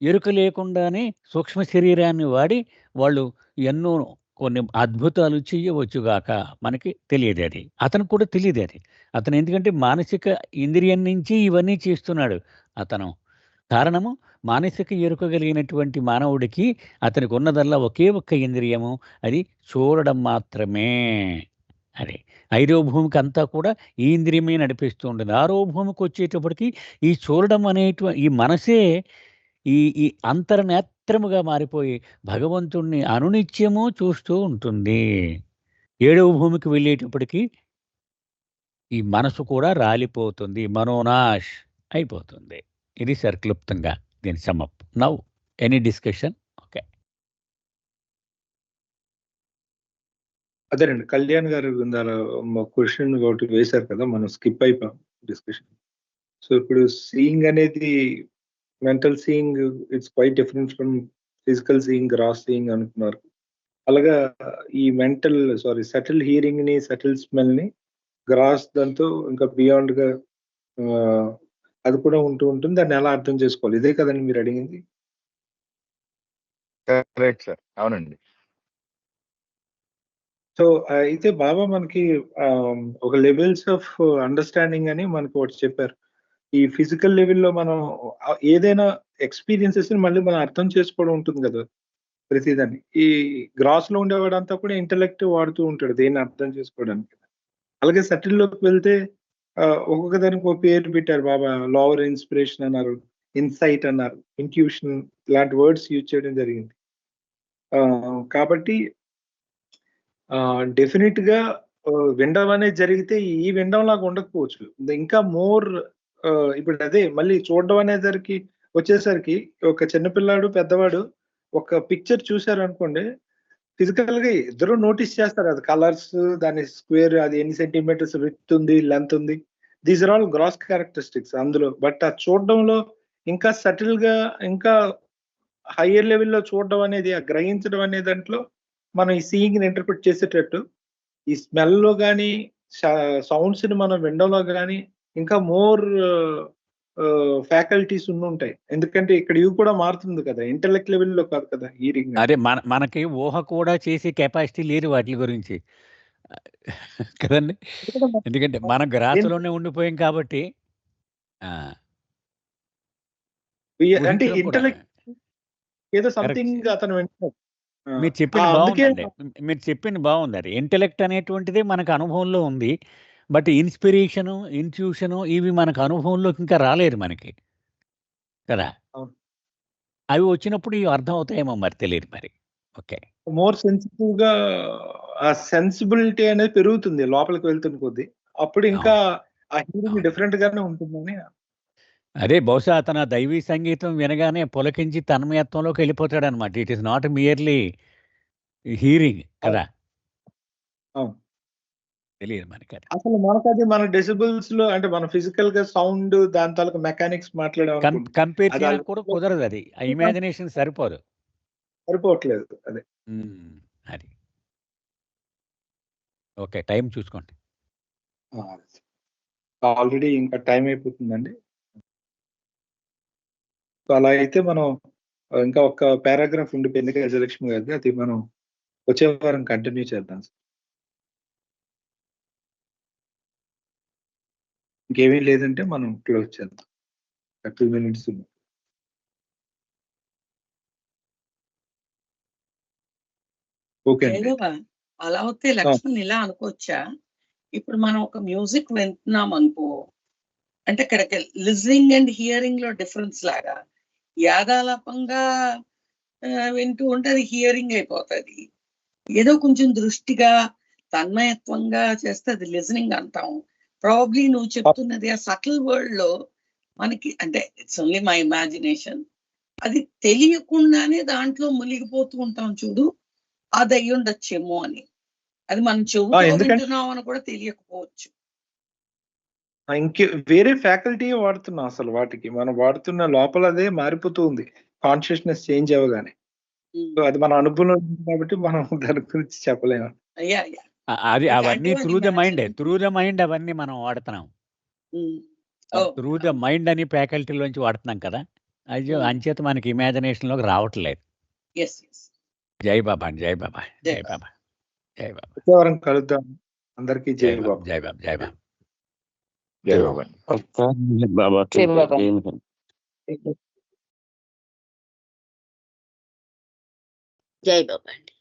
S6: ఎరుక లేకుండానే సూక్ష్మ శరీరాన్ని వాడి వాళ్ళు ఎన్నో కొన్ని అద్భుతాలు చెయ్యవచ్చుగాక. మనకి తెలియదు అది, అతనికి కూడా తెలియదు అది. అతను ఎందుకంటే మానసిక ఇంద్రియం నుంచి ఇవన్నీ చేస్తున్నాడు అతను. కారణము మానసిక ఎరుక కలిగినటువంటి మానవుడికి అతనికి ఉన్నదల్లా ఒకే ఒక్క ఇంద్రియము, అది చూడడం మాత్రమే. అది 5వ భూమికి అంతా కూడా ఈ ఇంద్రియమే నడిపిస్తూ ఉంటుంది. 6వ భూమికి వచ్చేటప్పటికి ఈ చూడడం ఈ మనసే ఈ ఈ అంతర్నేత్రముగా మారిపోయి భగవంతుణ్ణి అనునిత్యము చూస్తూ ఉంటుంది. 7వ భూమికి వెళ్ళేటప్పటికి ఈ మనసు కూడా రాలిపోతుంది, మనోనాష్ అయిపోతుంది. ఇది సార్ క్లుప్తంగా దీని sum up. Now any discussion? Okay,
S1: అదేనండి, కళ్యాణ్ గారు ఇందాల క్వశ్చన్ ఒకటి వేశారు కదా, మనం స్కిప్ అయిపోయాం డిస్కషన్. సో ఇప్పుడు సీయింగ్ అనేది mental seeing it's quite different from physical seeing, gross seeing అనుకున్నారు. అలాగా ఈ సటిల్ హియరింగ్ ని, సటిల్ స్మెల్ ని, గ్రాస్ దాంతో ఇంకా బియాండ్ గా అది కూడా ఉంటూ ఉంటుంది. దాన్ని ఎలా అర్థం చేసుకోవాలి, ఇదే కదండి మీరు అడిగింది?
S9: కరెక్ట్ సార్, అవునండి.
S1: సో అయితే బాబా మనకి ఒక లెవెల్స్ ఆఫ్ అండర్స్టాండింగ్ అని మనకు ఒకటి చెప్పారు. ఈ ఫిజికల్ లెవెల్లో మనం ఏదైనా ఎక్స్పీరియన్సెస్ ని మళ్ళీ మనం అర్థం చేసుకోవడం ఉంటుంది కదా ప్రతిదాన్ని. ఈ గ్రాస్ లో ఉండేవాడంతా కూడా ఇంటెలెక్ట్ వాడుతూ ఉంటాడు దేన్ని అర్థం చేసుకోవడానికి. అలాగే సటిల్ లోకి వెళ్తే ఒక్కొక్క దానికి ఒక పేరు పెట్టారు బాబా. లోవర్ ఇన్స్పిరేషన్ అన్నారు, ఇన్సైట్ అన్నారు, ఇంట్యూషన్, ఇలాంటి వర్డ్స్ యూజ్ చేయడం జరిగింది. కాబట్టి డెఫినెట్ గా వినడం అనేది జరిగితే ఈ వినడం లాగా ఉండకపోవచ్చు, ఇంకా మోర్. ఇప్పుడు అదే మళ్ళీ చూడడం అనేసరికి వచ్చేసరికి ఒక చిన్నపిల్లాడు, పెద్దవాడు ఒక పిక్చర్ చూశారు అనుకోండి, ఫిజికల్ గా ఇద్దరు నోటీస్ చేస్తారు, అది కలర్స్, దాని స్క్వేర్, అది ఎన్ని సెంటీమీటర్స్ విడ్త్ ఉంది, లెంత్ ఉంది. These are all gross characteristics అందులో. బట్ ఆ చూడడంలో ఇంకా సటిల్ గా, ఇంకా హయ్యర్ లెవెల్లో చూడడం అనేది, ఆ గ్రహించడం అనే దాంట్లో మనం ఈ సీయింగ్ ని ఇంటర్ప్రిట్ చేసేటట్టు, ఈ స్మెల్ లో కానీ, సౌండ్స్ ని మనం వినడంలో కానీ ఇంకా మోర్ ఫ్యాకల్టీస్ ఉంటాయి. ఎందుకంటే ఇక్కడ ఇవి కూడా మారుతుంది కదా, ఇంటెలెక్ట్ లెవెల్లో కాదు కదా హీరింగ్.
S6: అదే మనకి ఊహ కూడా చేసే కెపాసిటీ లేదు వాటి గురించి కదండి. ఎందుకంటే మన గ్రాసలోనే ఉండిపోయాం కాబట్టి
S1: అంటే
S6: ఊహించడం కూడా
S1: ఇంటెలెక్ట్ ఏదో
S6: కరెక్ట్.
S1: సంథింగ్ అతను వింటాడు.
S6: మీరు చెప్పింది
S1: అందుకే
S6: బాగుందండి, మీరు చెప్పింది బాగుంది. అది ఇంటెలెక్ట్ అనేటువంటిది మనకు అనుభవంలో ఉంది, బట్ ఇన్స్పిరేషను, ఇన్ట్యూషను ఇవి మనకు అనుభవంలోకి ఇంకా రాలేదు మనకి కదా.
S1: అవును.
S6: అవి వచ్చినప్పుడు ఇవి అర్థం అవుతాయేమో మరి, తెలియదు మరి. ఓకే,
S1: మోర్ సెన్సిటివ్ గా ఆ సెన్సిబిలిటీ అనేది పెరుగుతుంది లోపలికి వెళ్తున్న కొద్దీ. అప్పుడు ఇంకా ఆ హీరింగ్
S6: అవును.
S1: డిఫరెంట్ గానే ఉంటుందని.
S6: అదే బహుశా అతను ఆ దైవీ సంగీతం వినగానే పులకించి తన్మయత్వంలోకి వెళ్ళిపోతాడు అనమాట. It is not merely hearing కదా,
S1: అవును.
S6: తెలియదు మనకి అది.
S1: అసలు మనకది మన డెసిబుల్స్ లో, అంటే మన ఫిజికల్ గా సౌండ్, దాని తాలూకు మెకానిక్స్ మాట్లాడాం
S6: కంపేర్
S1: అది
S6: చేయడానికి కూడా కుదరదు, అది ఆ ఇమాజినేషన్ సరిపోదు.
S1: సరిపోవట్లేదు. అదే
S6: అది ఓకే, టైం చూసుకోండి.
S1: ఆల్రెడీ ఇంకా టైం అయిపోతుందండి. సో అలా అయితే మనం ఇంకా ఒక పారాగ్రాఫ్ ఉండిపోయింది గజలక్ష్మి గారిది, అది మనం వచ్చే వారం కంటిన్యూ చేద్దాం. ఇంకేమీ లేదంటే మనం క్లోజ్ చేద్దాం. 2 minutes ఉంది. ఓకే అండి.
S2: జయబాబా, అలా అయితే లక్ష్మణ్ ఇలా అనుకోవచ్చా, ఇప్పుడు మనం ఒక మ్యూజిక్ వింటున్నాం అనుకో, అంటే ఇక్కడ లిజనింగ్ అండ్ హియరింగ్ లో డిఫరెన్స్ లాగా, యాదాలాపంగా వింటూ ఉంటే అది హియరింగ్ అయిపోతుంది. ఏదో కొంచెం దృష్టిగా తన్మయత్వంగా చేస్తే అది లిజనింగ్ అంటాం. ప్రాబబ్లీ నువ్వు చెప్తున్నది ఆ సటిల్ వరల్డ్ లో మనకి, అంటే ఇట్స్ ఓన్లీ మై ఇమాజినేషన్, అది తెలియకుండానే దాంట్లో మునిగిపోతూ ఉంటాం చూడు, అది అయ్యి ఉండొచ్చేమో అని. అది మనం చెవుతో
S1: ఎందుకంటే
S2: వింటున్నాం అని కూడా తెలియకపోవచ్చు.
S1: ఇంకే వేరే ఫ్యాకల్టీ వాడుతున్నాం అసలు వాటికి. మనం వాడుతున్న లోపల అదే మారిపోతూ ఉంది కాన్షియస్నెస్ చేంజ్ అవ్వగానే. సో అది మన అనుభవంలో ఉంది కాబట్టి మనం దాని గురించి చెప్పలేము.
S2: అయ్యా
S6: అది అవన్నీ త్రూ ద మైండ్ అవన్నీ మనం వాడుతున్నాం. త్రూ ద మైండ్ అని ఫ్యాకల్టీలోంచి వాడుతున్నాం కదా, అది అంచేత మనకి ఇమాజినేషన్ లోకి రావట్లేదు. జై బాబా అండి, జై బాబా, జై బాబా, జై బాబా.
S1: వచ్చే వారం కలుద్దాం. అందరికీ జై బాబా.
S6: జై బాబా, జై బాబా,
S9: జై బాబా.
S8: బాబా
S4: జై బాబా అండి.